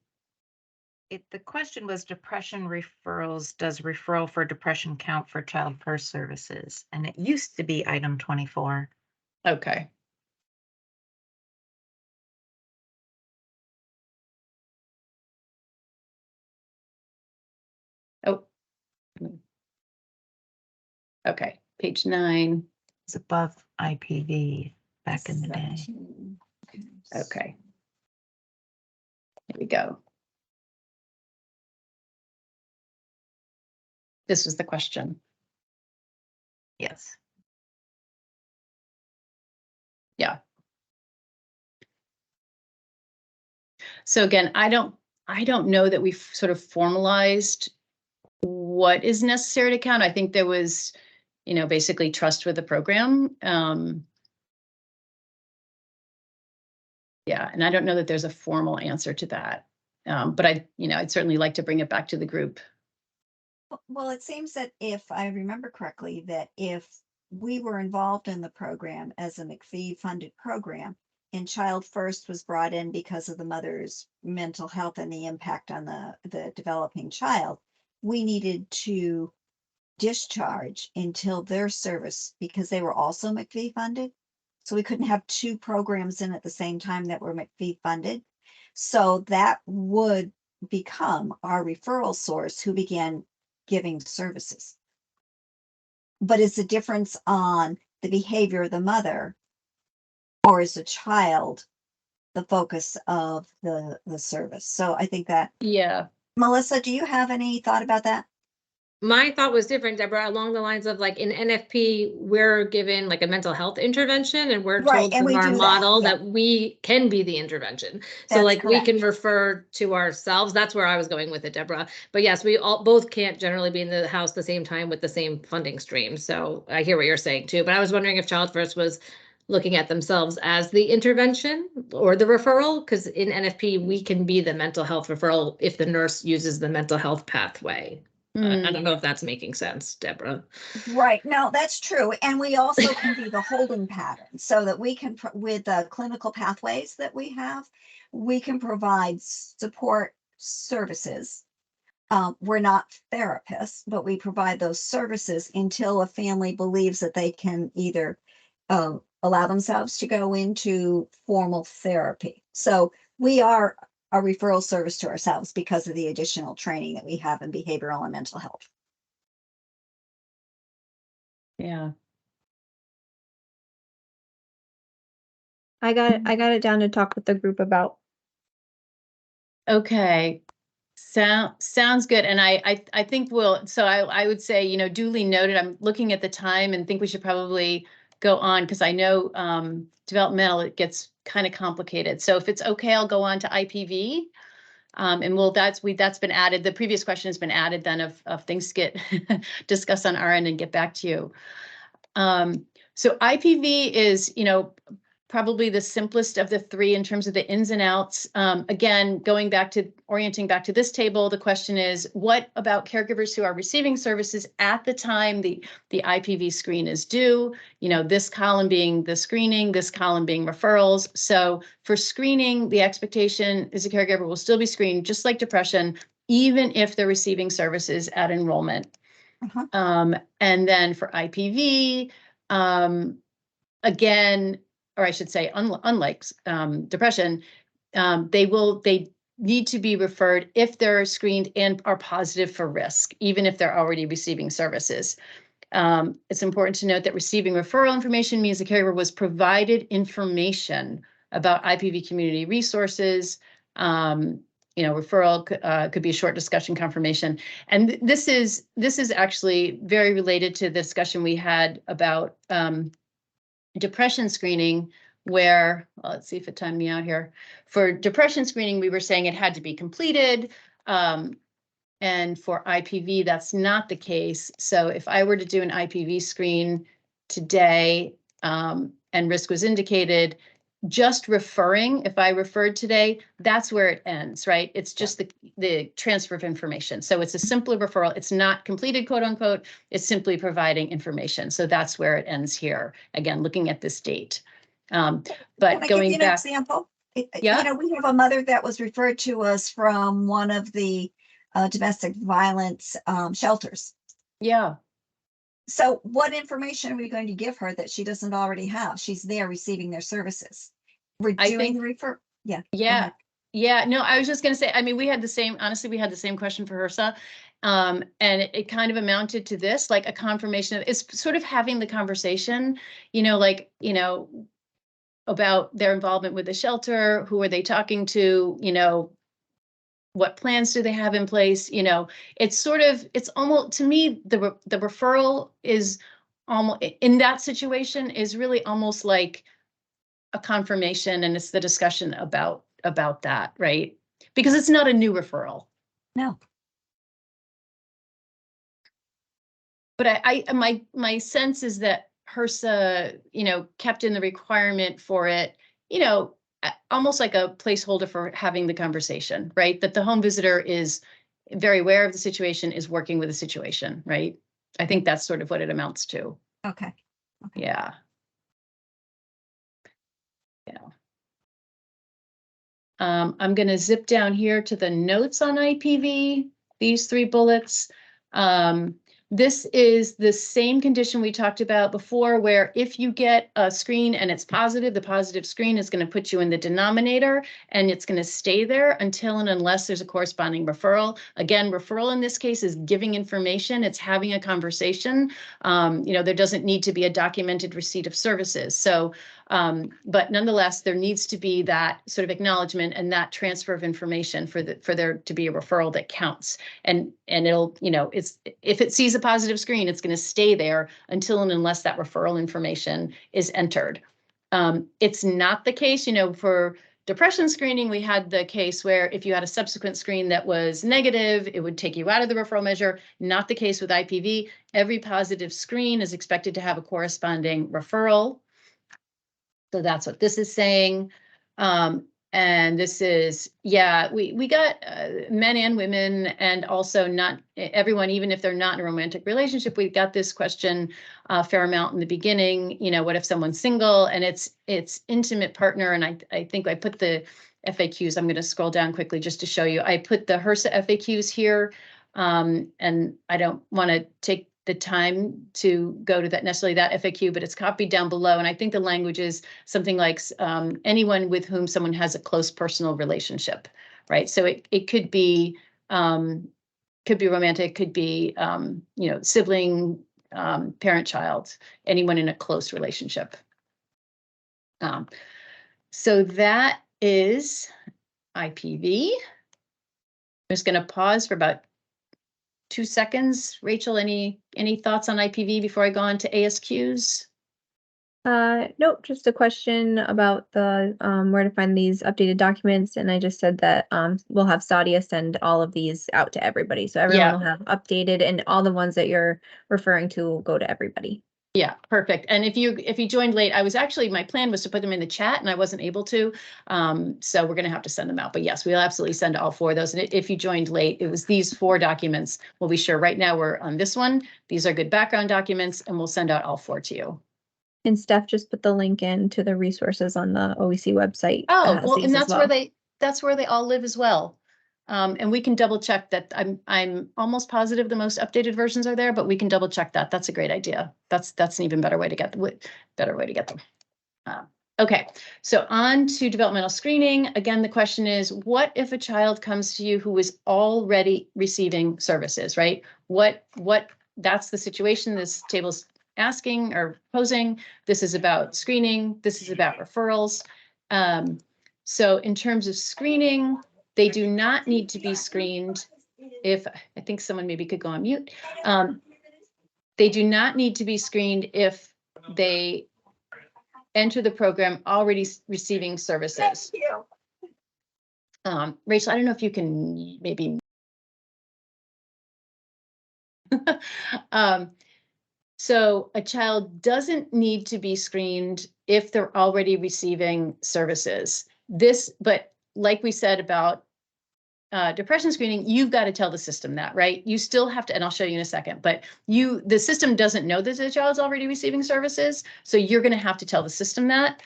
The question was depression referrals. Does referral for depression count for Child First services? And it used to be item 24. Okay. Oh. Okay, page 9. It's above IPV back in the day. Okay. Here we go. This was the question. Yes. Yeah. So again, I don't know that we've sort of formalized what is necessary to count. I think there was, basically trust with the program. Yeah, and I don't know that there's a formal answer to that. But I'd certainly like to bring it back to the group. Well, it seems that if I remember correctly, that if we were involved in the program as a McPhee funded program, and Child First was brought in because of the mother's mental health and the impact on the developing child, we needed to discharge until their service, because they were also McPhee funded. So we couldn't have two programs in at the same time that were McPhee funded. So that would become our referral source who began giving services. But is the difference on the behavior of the mother, or is the child the focus of the service? So I think that, yeah. Melissa, do you have any thought about that? My thought was different, Deborah, along the lines of like in NFP, we're given like a mental health intervention, and we're Right, told and from we our do that, model yeah. that we can be the intervention. So That's like we can correct. refer to ourselves. That's where I was going with it, Deborah. But yes, we all both can't generally be in the house the same time with the same funding stream. So I hear what you're saying too. But I was wondering if Child First was looking at themselves as the intervention or the referral, because in NFP, we can be the mental health referral if the nurse uses the mental health pathway. I don't know if that's making sense, Deborah. Right. No, that's true. And we also can be the holding pattern so that we can, with the clinical pathways that we have, we can provide support services. We're not therapists, but we provide those services until a family believes that they can either allow themselves to go into formal therapy. So we are a referral service to ourselves because of the additional training that we have in behavioral and mental health. Yeah. I got it down to talk with the group about. Okay. Sounds good. And I think I would say, duly noted. I'm looking at the time and think we should probably go on, because I know developmental, it gets kind of complicated. So if it's okay, I'll go on to IPV. And that's been added. The previous question has been added then of things get discussed on our end and get back to you. So IPV is, probably the simplest of the three in terms of the ins and outs. Again, orienting back to this table, the question is, what about caregivers who are receiving services at the time the IPV screen is due? This column being the screening, this column being referrals. So for screening, the expectation is a caregiver will still be screened, just like depression, even if they're receiving services at enrollment. And then for IPV, again, or I should say, unlike depression, they need to be referred if they're screened and are positive for risk, even if they're already receiving services. It's important to note that receiving referral information means the caregiver was provided information about IPV community resources. Referral could be a short discussion confirmation. And this is actually very related to the discussion we had about depression screening, where, well, let's see if it timed me out here. For depression screening, we were saying it had to be completed. And for IPV, that's not the case. So if I were to do an IPV screen today and risk was indicated, just referring, if I referred today, that's where it ends, right? It's just the transfer of information. So it's a simpler referral. It's not completed, quote unquote. It's simply providing information. So that's where it ends here. Again, looking at this date. But Can I going give you back, an example? Yeah. We have a mother that was referred to us from one of the domestic violence shelters. Yeah. So what information are we going to give her that she doesn't already have? She's there receiving their services. We're doing the refer. Yeah. Yeah. Yeah. No, I was just going to say, I mean, we had the same question for HRSA. And it kind of amounted to this, like a confirmation. It's sort of having the conversation, about their involvement with the shelter. Who are they talking to? what plans do they have in place? You know, it's almost, to me, the referral is almost, in that situation, is really almost like a confirmation, and it's the discussion about that, right? Because it's not a new referral. No. But my sense is that HRSA, you know, kept in the requirement for it, you know, almost like a placeholder for having the conversation, right? That the home visitor is very aware of the situation, is working with the situation, right? I think that's sort of what it amounts to. Okay. Yeah. I'm going to zip down here to the notes on IPV, these 3 bullets. This is the same condition we talked about before, where if you get a screen and it's positive, the positive screen is going to put you in the denominator, and it's going to stay there until and unless there's a corresponding referral. Again, referral in this case is giving information. It's having a conversation. You know, there doesn't need to be a documented receipt of services. So, but nonetheless, there needs to be that sort of acknowledgement and that transfer of information for there to be a referral that counts. And it'll, you know, if it sees a positive screen, it's going to stay there until and unless that referral information is entered. It's not the case, you know, for depression screening, we had the case where if you had a subsequent screen that was negative, it would take you out of the referral measure. Not the case with IPV. Every positive screen is expected to have a corresponding referral. So that's what this is saying. And this is, yeah, we got men and women, and also not everyone, even if they're not in a romantic relationship. We got this question a fair amount in the beginning. You know, what if someone's single and it's intimate partner? And I think I put the FAQs. I'm going to scroll down quickly just to show you. I put the HRSA FAQs here, and I don't want to take the time to go to that necessarily that FAQ, but it's copied down below. And I think the language is something like anyone with whom someone has a close personal relationship, right? So it could be romantic, could be you know, sibling, parent, child, anyone in a close relationship. So that is IPV. I'm just going to pause for about 2 seconds. Rachel, any thoughts on IPV before I go on to ASQs? Nope, just a question about the where to find these updated documents, and I just said that we'll have Sadia send all of these out to everybody, so everyone will have updated, and all the ones that you're referring to will go to everybody. Yeah, perfect. And if you joined late, my plan was to put them in the chat, and I wasn't able to. So we're going to have to send them out. But yes, we'll absolutely send all 4 of those. And if you joined late, it was these 4 documents. We'll be sure. Right now we're on this one. These are good background documents, and we'll send out all 4 to you. And Steph just put the link in to the resources on the OEC website. Oh, well, and that's where they all live as well. And we can double check that. I'm almost positive the most updated versions are there, but we can double check that. That's a great idea. That's an even better way to get them. Okay, so on to developmental screening. Again, the question is, what if a child comes to you who is already receiving services, right? That's the situation this table's asking or posing. This is about screening. This is about referrals. So in terms of screening, they do not need to be screened. I think someone maybe could go on mute. They do not need to be screened if they enter the program already receiving services. Rachel, I don't know if you can maybe. So a child doesn't need to be screened if they're already receiving services. But like we said about depression screening, you've got to tell the system that, right? You still have to, and I'll show you in a second, but the system doesn't know that the child's already receiving services. So you're going to have to tell the system that.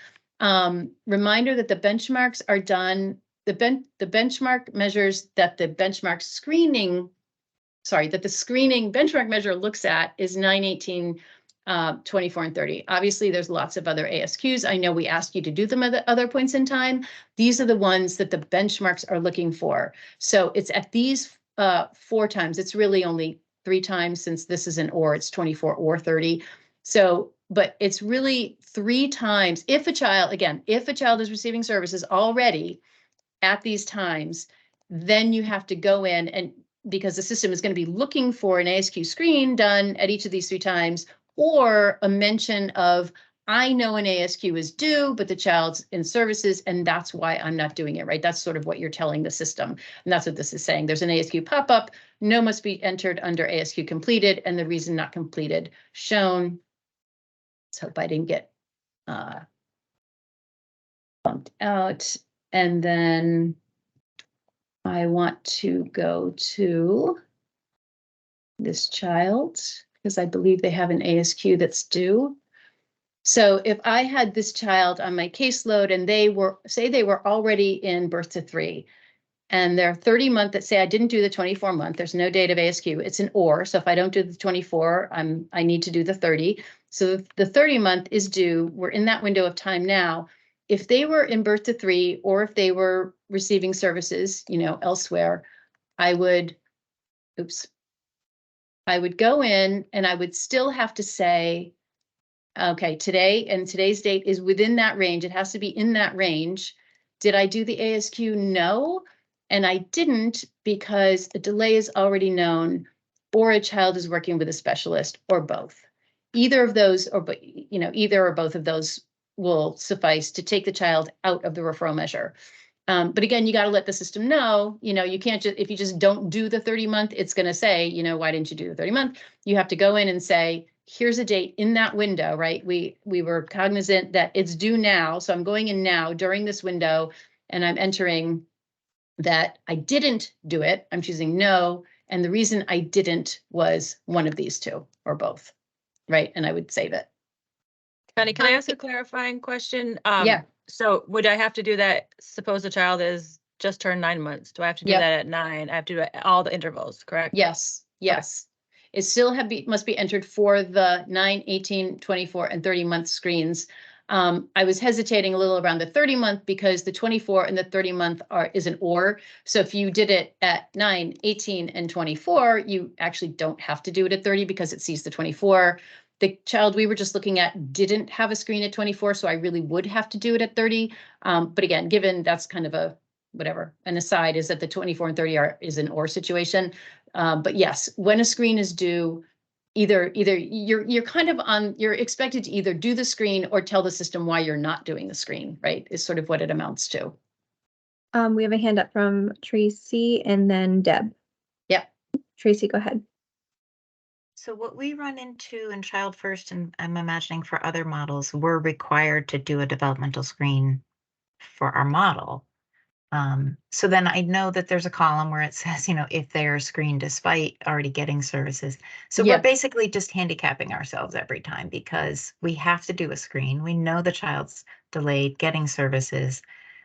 Reminder that the benchmarks are done, the benchmark measures that the screening benchmark measure looks at is 9/18, 24 and 30. Obviously, there's lots of other ASQs. I know we asked you to do them at other points in time. These are the ones that the benchmarks are looking for. So it's at these 4 times. It's really only 3 times since this is an or, it's 24 or 30. So, but it's really 3 times. If a child is receiving services already at these times, then you have to go in and, because the system is going to be looking for an ASQ screen done at each of these 3 times, or a mention of, I know an ASQ is due, but the child's in services, and that's why I'm not doing it, right? That's sort of what you're telling the system. And that's what this is saying. There's an ASQ pop-up, no must be entered under ASQ completed, and the reason not completed shown. Let's hope I didn't get bumped out. And then I want to go to this child, because I believe they have an ASQ that's due. So if I had this child on my caseload and they were, say they were already in birth to 3, and they're 30 month, that say I didn't do the 24 month, there's no date of ASQ, it's an or. So if I don't do the 24, I need to do the 30. So the 30 month is due, we're in that window of time now. If they were in birth to 3, or if they were receiving services, elsewhere, I would go in and I would still have to say, okay, today's date is within that range. It has to be in that range. Did I do the ASQ? No. And I didn't, because a delay is already known, or a child is working with a specialist, or both. Either of those, or either or both of those will suffice to take the child out of the referral measure. But again, you got to let the system know, you can't just, if you just don't do the 30 month, it's going to say, why didn't you do the 30 month? You have to go in and say, here's a date in that window, right? We were cognizant that it's due now. So I'm going in now during this window, and I'm entering that I didn't do it. I'm choosing no. And the reason I didn't was one of these 2 or both, right? And I would save it. Connie, can I ask a clarifying question? Yeah. So would I have to do that? Suppose the child is just turned 9 months. Do I have to do that at 9? I have to do it at all the intervals, correct? Yes. Yes. Okay. It still must be entered for the 9, 18, 24, and 30 month screens. I was hesitating a little around the 30 month because the 24 and the 30 month is an or. So if you did it at 9, 18, and 24, you actually don't have to do it at 30 because it sees the 24. The child we were just looking at didn't have a screen at 24, so I really would have to do it at 30. But again, given that's kind of a whatever, an aside is that the 24 and 30 is an or situation. But yes, when a screen is due, either you're kind of you're expected to either do the screen or tell the system why you're not doing the screen, right? Is sort of what it amounts to. We have a hand up from Tracy and then Deb. Yep. Tracy, go ahead. So what we run into in Child First, and I'm imagining for other models, we're required to do a developmental screen for our model. So then I know that there's a column where it says, if they are screened despite already getting services. So we're basically just handicapping ourselves every time because we have to do a screen. We know the child's delayed getting services.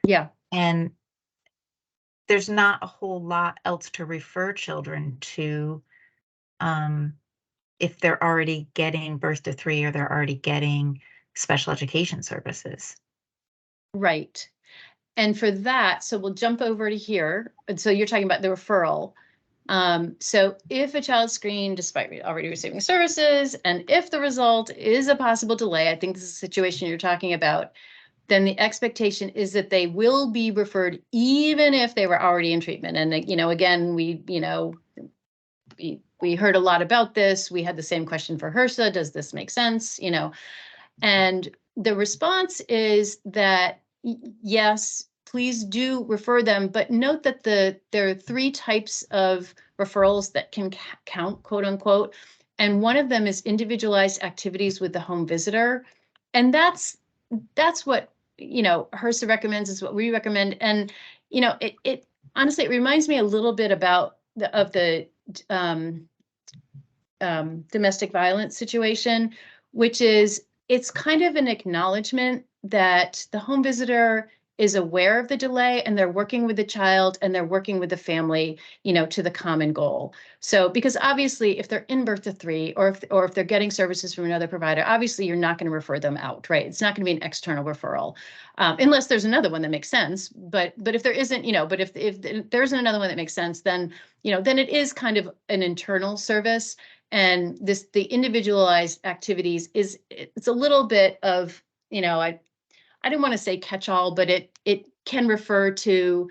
Yeah. And there's not a whole lot else to refer children to if they're already getting birth to 3 or they're already getting special education services. Right. And for that, so we'll jump over to here. And so you're talking about the referral. So if a child screened despite already receiving services, and if the result is a possible delay, I think this is a situation you're talking about, then the expectation is that they will be referred even if they were already in treatment. And, again, we heard a lot about this. We had the same question for HRSA. Does this make sense? And the response is that yes, please do refer them, but note that there are 3 types of referrals that can count, quote unquote. And one of them is individualized activities with the home visitor. And that's what, HRSA recommends, is what we recommend. And, it honestly, it reminds me a little bit about the domestic violence situation, which is, it's kind of an acknowledgement that the home visitor is aware of the delay and they're working with the child and they're working with the family, to the common goal. So, because obviously if they're in birth to 3 or if they're getting services from another provider, obviously you're not going to refer them out, right? It's not going to be an external referral, unless there's another one that makes sense. But if there isn't, but if there isn't another one that makes sense, then, then it is kind of an internal service. And the individualized activities it's a little bit of, I didn't want to say catch-all, but it can refer to,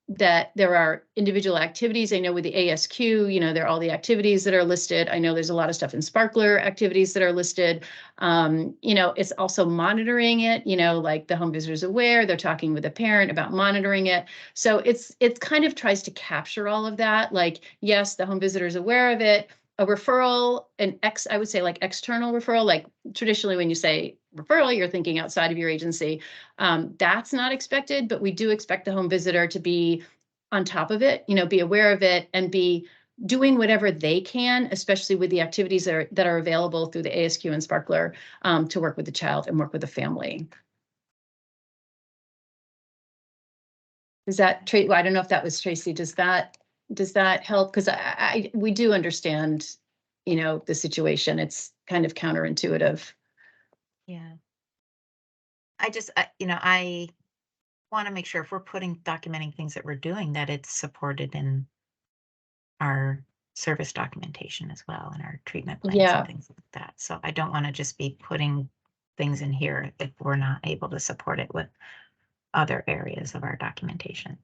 that there are individual activities. I know with the ASQ, you know, there are all the activities that are listed. I know there's a lot of stuff in Sparkler activities that are listed. You know, it's also monitoring it, you know, like the home visitor's aware, they're talking with a parent about monitoring it. So it kind of tries to capture all of that. Like, yes, the home visitor's aware of it. A referral, I would say like external referral, like traditionally when you say referral, you're thinking outside of your agency. That's not expected, but we do expect the home visitor to be on top of it, you know, be aware of it and be doing whatever they can, especially with the activities that are available through the ASQ and Sparkler, to work with the child and work with the family. Is that, well, I don't know if that was Tracy. Does that help? Because we do understand, you know, the situation. It's kind of counterintuitive. Yeah. You know, I want to make sure if we're documenting things that we're doing, that it's supported in our service documentation as well, and our treatment plans and things like that. So I don't want to just be putting things in here if we're not able to support it with other areas of our documentation.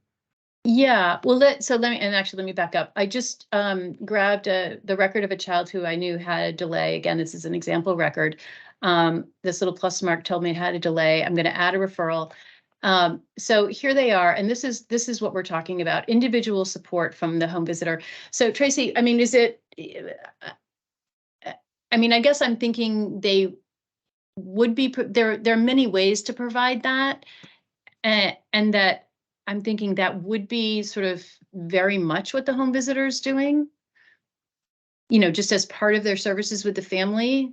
Yeah, well, let me back up. I just grabbed the record of a child who I knew had a delay. Again, this is an example record. This little plus mark told me it had a delay. I'm going to add a referral. So here they are, and this is what we're talking about: individual support from the home visitor. So Tracy, I mean, I guess I'm thinking they would be there are many ways to provide that, and that I'm thinking that would be sort of very much what the home visitor is doing, you know, just as part of their services with the family.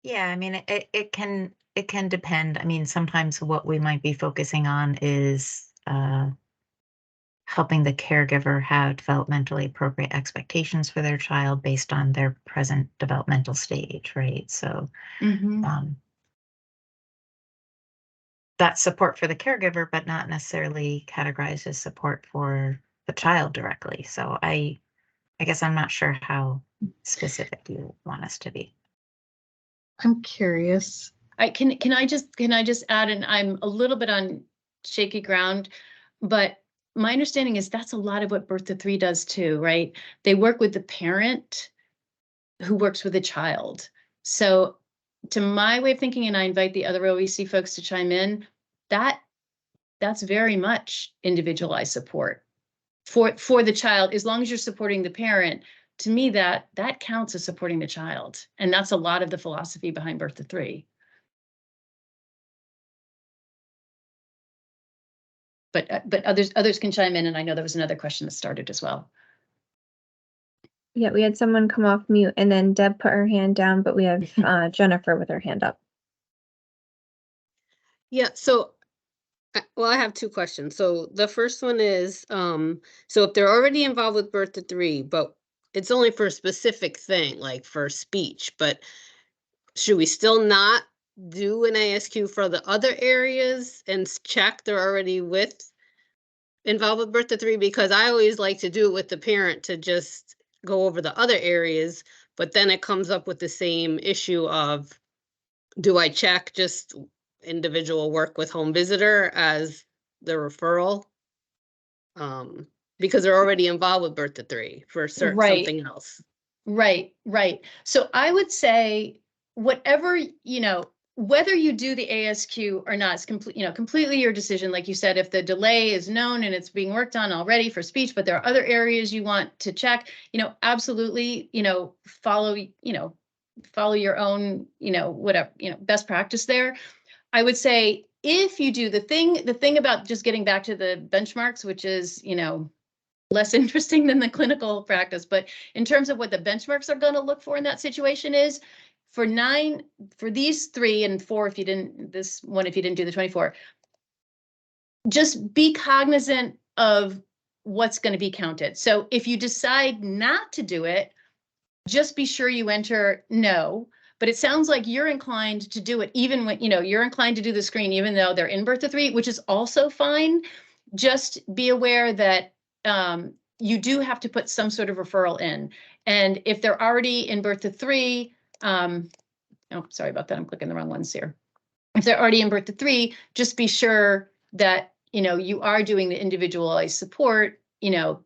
Yeah, I mean, it can depend. I mean, sometimes what we might be focusing on is helping the caregiver have developmentally appropriate expectations for their child based on their present developmental stage, right? So that's support for the caregiver, but not necessarily categorized as support for the child directly. So I guess I'm not sure how specific you want us to be. I'm curious. Can I just add, and I'm a little bit on shaky ground, but my understanding is that's a lot of what Birth to 3 does too, right? They work with the parent who works with the child. So to my way of thinking, and I invite the other OEC folks to chime in, that's very much individualized support for the child, as long as you're supporting the parent. To me, that counts as supporting the child. And that's a lot of the philosophy behind Birth to 3. But others can chime in, and I know there was another question that started as well. Yeah, we had someone come off mute, and then Deb put her hand down, but we have Jennifer with her hand up. Yeah, so well, I have two questions. So the first one is, so if they're already involved with Birth to 3, but it's only for a specific thing, like for speech, but should we still not do an ASQ for the other areas and check they're already involved with Birth to 3? Because I always like to do it with the parent to just go over the other areas, but then it comes up with the same issue of, do I check just individual work with home visitor as the referral? Because they're already involved with Birth to 3 for something else. Right. So I would say whatever, you know, whether you do the ASQ or not, it's completely your decision. Like you said, if the delay is known and it's being worked on already for speech, but there are other areas you want to check, you know, absolutely, you know, follow your own, you know, whatever, you know, best practice there. I would say if you do the thing about just getting back to the benchmarks, which is, you know, less interesting than the clinical practice, but in terms of what the benchmarks are going to look for in that situation is for these 3 and 4, if you didn't do the 24, just be cognizant of what's going to be counted. So if you decide not to do it, just be sure you enter no. But it sounds like you're inclined to do it even when, you know, you're inclined to do the screen, even though they're in Birth to 3, which is also fine. Just be aware that you do have to put some sort of referral in. And if they're already in Birth to 3, oh, sorry about that. I'm clicking the wrong ones here. if they're already in birth to 3, just be sure that, you know, you are doing the individualized support, you know,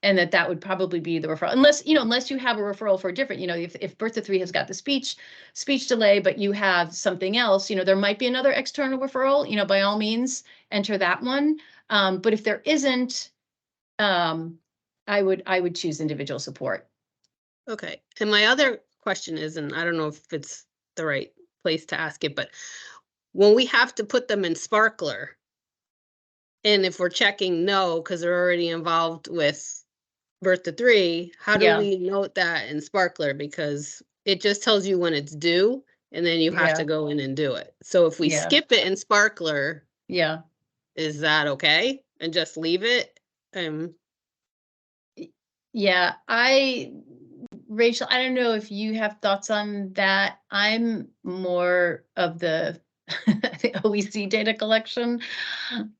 and that would probably be the referral, unless, you know, unless you have a referral for a different, you know, if birth to 3 has got the speech delay, but you have something else, you know, there might be another external referral, you know, by all means, enter that one. But if there isn't, I would choose individual support. Okay. And my other question is, and I don't know if it's the right place to ask it, but when we have to put them in Sparkler, and if we're checking no, because they're already involved with birth to 3, how do we note that in Sparkler? Because it just tells you when it's due, and then you have to go in and do it. So if we skip it in Sparkler, is that okay? And just leave it? Yeah, Rachel, I don't know if you have thoughts on that. I'm more of the OEC data collection.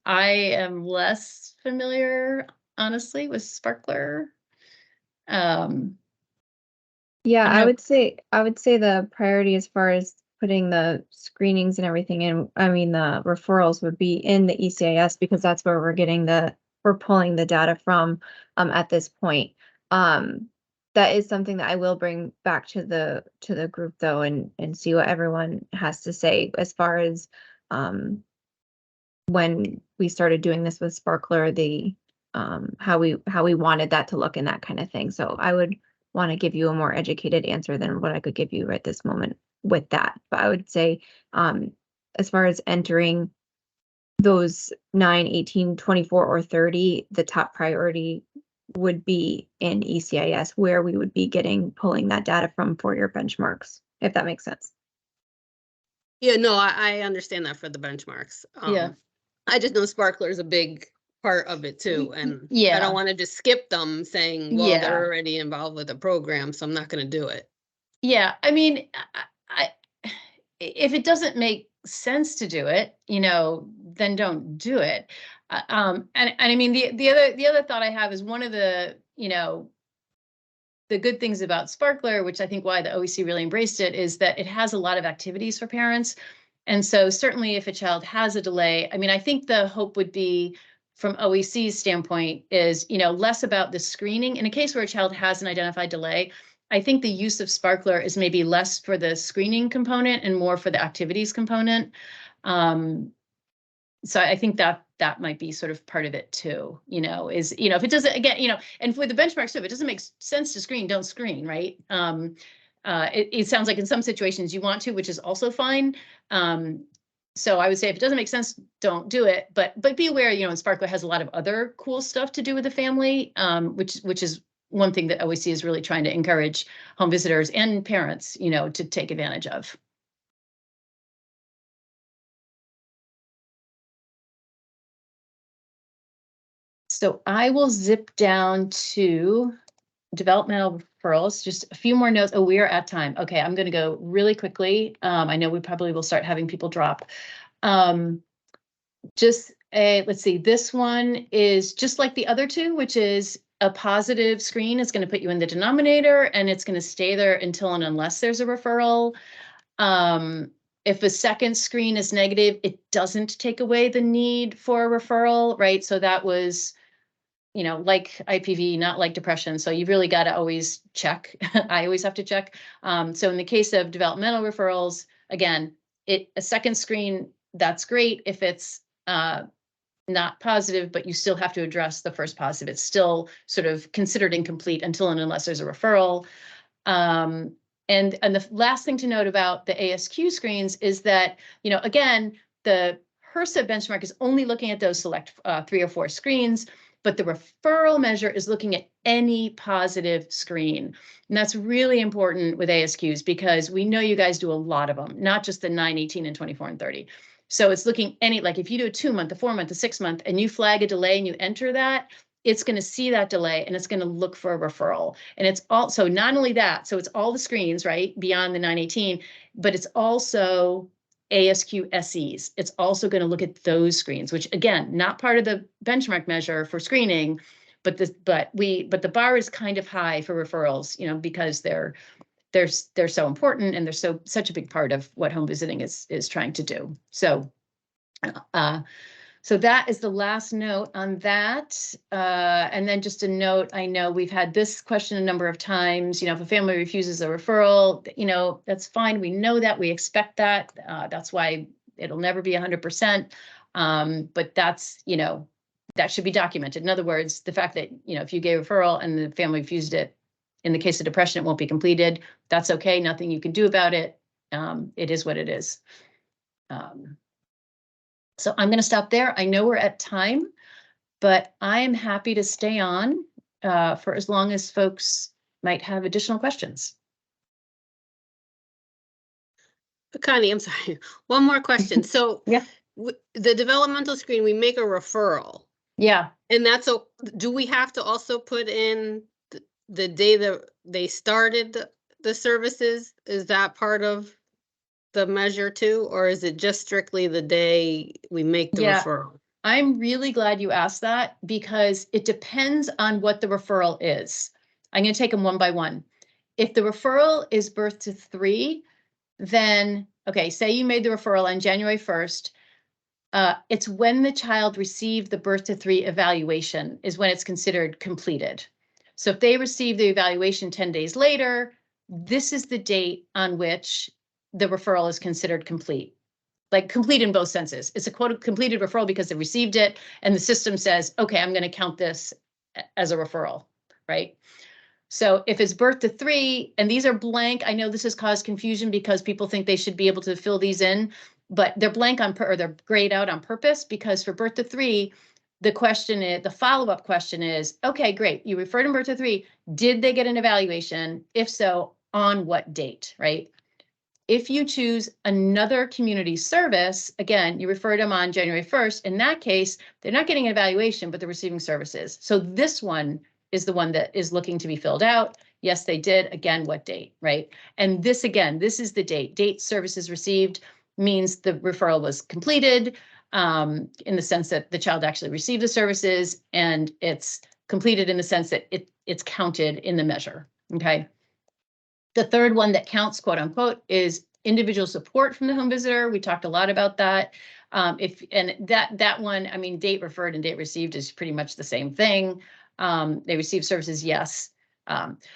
I am less familiar, honestly, with Sparkler. Yeah, I would say the priority as far as putting the screenings and everything in, I mean, the referrals would be in the ECIS, because that's where we're pulling the data from at this point. That is something that I will bring back to the group though, and see what everyone has to say as far as when we started doing this with Sparkler, the how we wanted that to look and that kind of thing. So I would want to give you a more educated answer than what I could give you right this moment with that. But I would say as far as entering those 9, 18, 24, or 30, the top priority would be in ECIS, where we would be pulling that data from for your benchmarks, if that makes sense. Yeah, no, I understand that for the benchmarks. I just know Sparkler is a big part of it too, and I don't want to just skip them saying, well, they're already involved with the program, so I'm not going to do it. Yeah, I mean, if it doesn't make sense to do it, you know, then don't do it. And I mean, the other thought I have is one of the, you know, the good things about Sparkler, which I think why the OEC really embraced it, is that it has a lot of activities for parents. And so certainly if a child has a delay, I mean, I think the hope would be from OEC's standpoint is, you know, less about the screening. In a case where a child has an identified delay, I think the use of Sparkler is maybe less for the screening component and more for the activities component. So I think that might be sort of part of it too, you know, is, you know, if it doesn't, again, you know, and for the benchmarks too, if it doesn't make sense to screen, don't screen, right? It sounds like in some situations you want to, which is also fine. So I would say if it doesn't make sense, don't do it, but be aware, you know, and Sparkler has a lot of other cool stuff to do with the family, which is one thing that OEC is really trying to encourage home visitors and parents, you know, to take advantage of. So I will zip down to developmental referrals, just a few more notes. Oh, we are at time. Okay, I'm going to go really quickly. I know we probably will start having people drop. Let's see, this one is just like the other two, which is a positive screen is going to put you in the denominator, and it's going to stay there until and unless there's a referral. If a second screen is negative, it doesn't take away the need for a referral, right? So that was, you know, like IPV, not like depression. So you've really got to always check. I always have to check. So in the case of developmental referrals, again, a second screen, that's great if it's not positive, but you still have to address the first positive. It's still sort of considered incomplete until and unless there's a referral. And the last thing to note about the ASQ screens is that, you know, again, the HRSA benchmark is only looking at those select 3 or 4 screens, but the referral measure is looking at any positive screen. And that's really important with ASQs because we know you guys do a lot of them, not just the 9, 18, and 24 and 30. So it's looking like if you do a 2-month, a 4-month, a 6-month, and you flag a delay and you enter that, it's going to see that delay and it's going to look for a referral. And it's also not only that, so it's all the screens, right, beyond the 918, but it's also ASQ SEs. It's also going to look at those screens, which again, not part of the benchmark measure for screening, but the bar is kind of high for referrals, you know, because they're they're so important, and they're such a big part of what home visiting is trying to do. So so that is the last note on that. And then just a note, I know we've had this question a number of times, if a family refuses a referral, that's fine. We know that, we expect that. That's why it'll never be 100%. But that's, that should be documented. In other words, the fact that, if you gave a referral and the family refused it, in the case of depression, it won't be completed. That's okay. Nothing you can do about it. It is what it is. So I'm going to stop there. I know we're at time, but I am happy to stay on for as long as folks might have additional questions. Connie, I'm sorry. One more question. So yeah, the developmental screen, we make a referral. Yeah. And do we have to also put in the day that they started the services? Is that part of the measure too, or is it just strictly the day we make the referral? I'm really glad you asked that, because it depends on what the referral is. I'm going to take them one by one. If the referral is birth to 3, then, okay, say you made the referral on January 1st. It's when the child received the birth to 3 evaluation is when it's considered completed. So if they receive the evaluation 10 days later, this is the date on which the referral is considered complete. Like complete in both senses. It's a quote completed referral because they received it and the system says, okay, I'm going to count this as a referral, right? So if it's birth to 3, and these are blank, I know this has caused confusion because people think they should be able to fill these in, but they're blank or they're grayed out on purpose, because for birth to 3, the follow-up question is, okay, great. You referred in birth to 3. Did they get an evaluation? If so, on what date, right? If you choose another community service, again, you referred them on January 1st. In that case, they're not getting an evaluation, but they're receiving services. So this one is the one that is looking to be filled out. Yes, they did. Again, what date, right? And this, again, this is the date. Date services received means the referral was completed in the sense that the child actually received the services, and it's completed in the sense that it's counted in the measure, okay? The third one that counts, quote unquote, is individual support from the home visitor. We talked a lot about that. That one, I mean, date referred and date received is pretty much the same thing. They receive services, yes.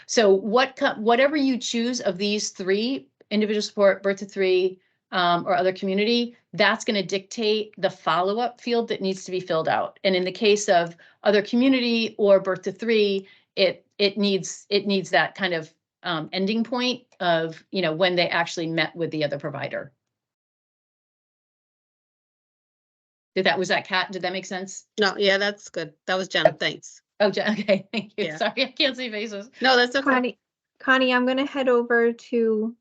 So whatever you choose of these 3, individual support, birth to 3, or other community, that's going to dictate the follow-up field that needs to be filled out. And in the case of other community or birth to 3, it needs that kind of ending point of, when they actually met with the other provider. Did that make sense? No, yeah, that's good. That was Jen. Thanks. Oh, Jen, okay, thank you. Yeah. Sorry, I can't see faces. No, that's okay. Connie, I'm gonna head over to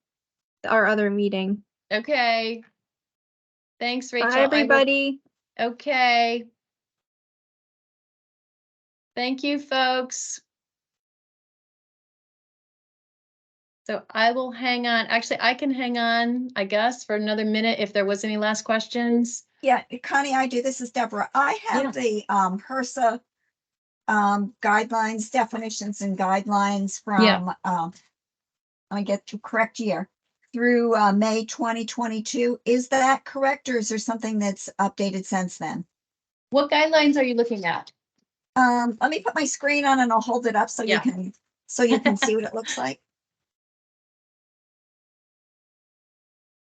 our other meeting. Okay. Thanks, Rachel. Bye, everybody. Okay. Thank you, folks. So I will hang on. Actually, I can hang on, I guess, for another minute if there was any last questions. Yeah, Connie, I do. This is Deborah. I have the HRSA guidelines, definitions and guidelines from I get to correct year through May 2022. Is that correct, or is there something that's updated since then? What guidelines are you looking at? Let me put my screen on and I'll hold it up so you can see what it looks like.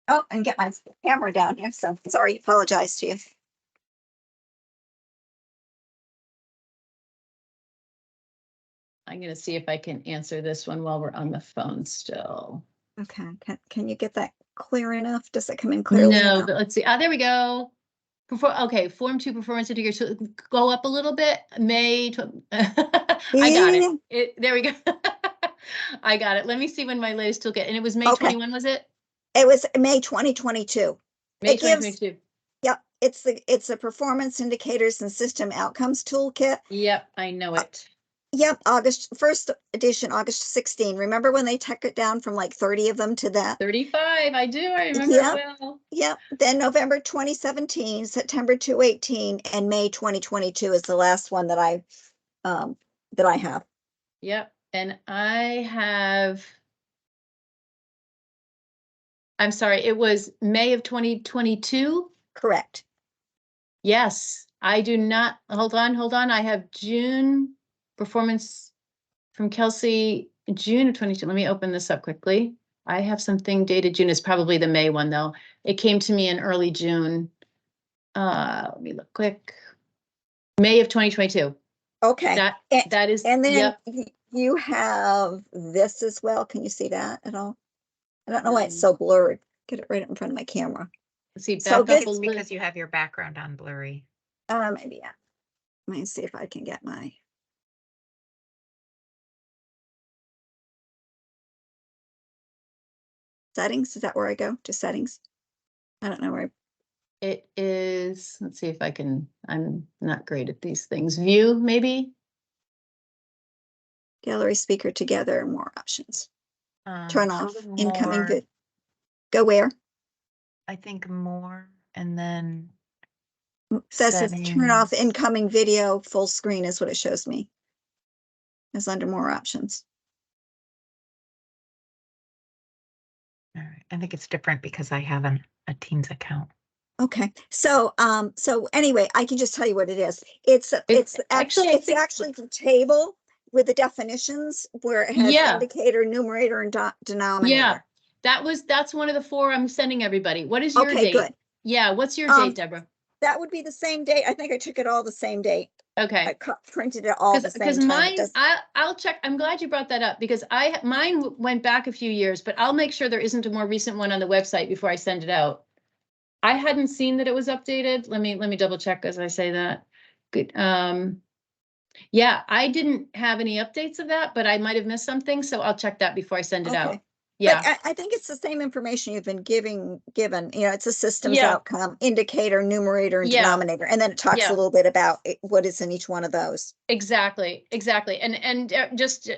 Oh, and get my camera down here. So sorry, apologize to you. I'm going to see if I can answer this one while we're on the phone still. Okay. Can you get that clear enough? Does it come in clearly? No, but let's see. There we go. Okay, Form 2 performance indicator. So go up a little bit. I got it. There we go. I got it. Let me see when my latest toolkit. And it was May 21, was it? It was May 2022. May 2022. Yep. It's the performance indicators and system outcomes toolkit. Yep, I know it. Yep, first edition, August 16. Remember when they took it down from like 30 of them to that? 35, I do. I remember it well. Yep. Then November 2017, September 2018, and May 2022 is the last one that I have. Yep, and I have I'm sorry, it was May of 2022? Correct. Yes, I do not, hold on. I have June performance from Kelsey, June of 22. Let me open this up quickly. I have something dated June. It's probably the May one though. It came to me in early June. Let me look quick. May of 2022. Okay. That is, and then yep. you have this as well. Can you see that at all? I don't know why it's so blurred. Get it right in front of my camera. Let's see, So back up It's because you have your background on blurry. Maybe, yeah. Let me see if I can get my. Settings, is that where I go? To settings? I don't know where. It is, let's see if I can, I'm not great at these things. View, maybe? Gallery speaker together, more options. Turn off incoming More, good. Go where? I think more, and then That says turn off settings. incoming video, full screen is what it shows me. It's under more options. All right. I think it's different because I have a Teams account. Okay, so anyway, I can just tell you what it is. It's actually the table with the definitions where it has indicator, numerator, and denominator. Yeah, that's one of the 4 I'm sending everybody. What is your date? Good. Yeah, what's your date, Deborah? That would be the same date. I think I took it all the same date. Okay. I printed it all the same time. Because mine, I'll check. I'm glad you brought that up because mine went back a few years, but I'll make sure there isn't a more recent one on the website before I send it out. I hadn't seen that it was updated. Let me double check as I say that. Good. Yeah, I didn't have any updates of that, but I might have missed something, so I'll check that before I send it out. Yeah. But I think it's the same information you've been given, it's a systems outcome, indicator, numerator, and denominator. And then it talks a little bit about what is in each one of those. Exactly. And just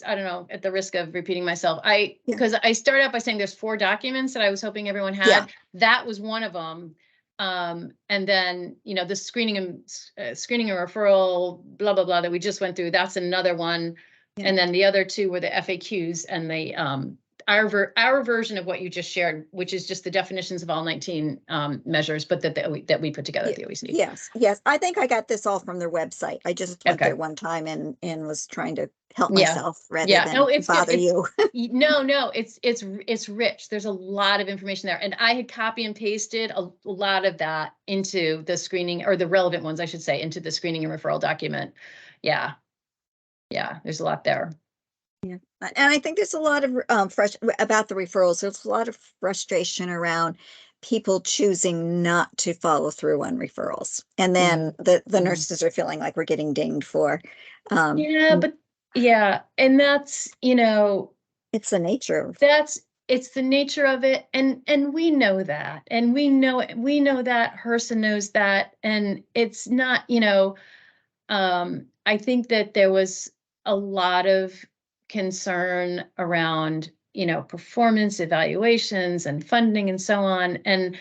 I don't know, at the risk of repeating myself, because I started out by saying there's 4 documents that I was hoping everyone had. Yeah. That was one of them. And then, the screening and referral, blah, blah, blah, that we just went through, that's another one. Yeah. And then the other 2 were the FAQs and the, our version of what you just shared, which is just the definitions of all 19 measures, but that we put together at the OEC. Yes. I think I got this all from their website. I just went there one time and was trying to help myself rather than bother you. No, it's rich. There's a lot of information there. And I had copy and pasted a lot of that into the screening, or the relevant ones, I should say, into the screening and referral document. Yeah, there's a lot there. Yeah, and I think there's a lot of about the referrals. There's a lot of frustration around people choosing not to follow through on referrals, and then the nurses are feeling like we're getting dinged for. And that's it's the nature. It's the nature of it, and we know that, and we know that HRSA knows that, and it's not. I think that there was a lot of concern around, performance evaluations and funding and so on. And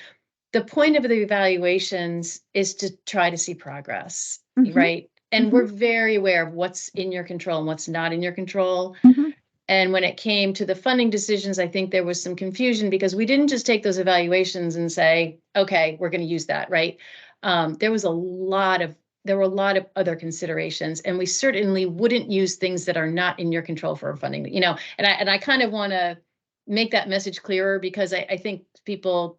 the point of the evaluations is to try to see progress, right? And we're very aware of what's in your control and what's not in your control. And when it came to the funding decisions, I think there was some confusion because we didn't just take those evaluations and say, okay, we're going to use that, right? There were a lot of other considerations, and we certainly wouldn't use things that are not in your control for funding, and I kind of want to make that message clearer because I think people,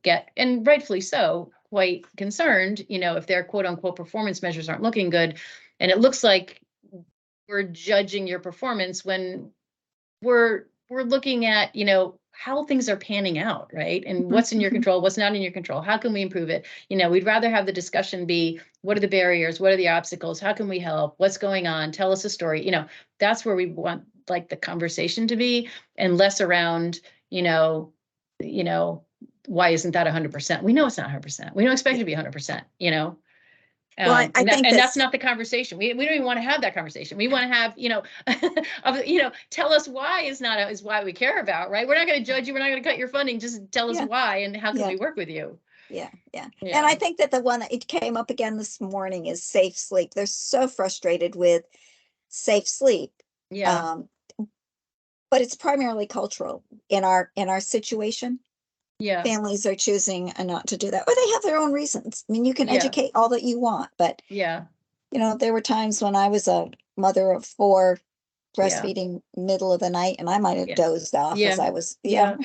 get, and rightfully so, quite concerned, if their quote unquote performance measures aren't looking good. And it looks like we're judging your performance when we're looking at, how things are panning out, right? And what's in your control, what's not in your control, how can we improve it? We'd rather have the discussion be, what are the barriers? What are the obstacles? How can we help? What's going on? Tell us a story. That's where we want like the conversation to be, and less around, why isn't that 100%? We know it's not 100%. We don't expect it to be 100%, Well, I think that's not the conversation. We don't even want to have that conversation. We want to have, tell us why is why we care about, right? We're not going to judge you. We're not going to cut your funding. Just tell us why and how can we work with you? Yeah. And I think that the one that it came up again this morning is safe sleep. They're so frustrated with safe sleep. Yeah. But it's primarily cultural in our situation. families are choosing not to do that, or they have their own reasons. I mean, you can Yeah. educate all that you want, but Yeah. you know, there were times when I was a mother of 4 breastfeeding middle of the night, and I might have dozed off as I was, Yeah.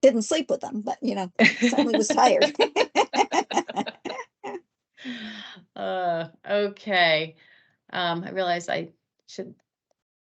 didn't sleep with them, but you know, certainly was tired. Okay. I realized I should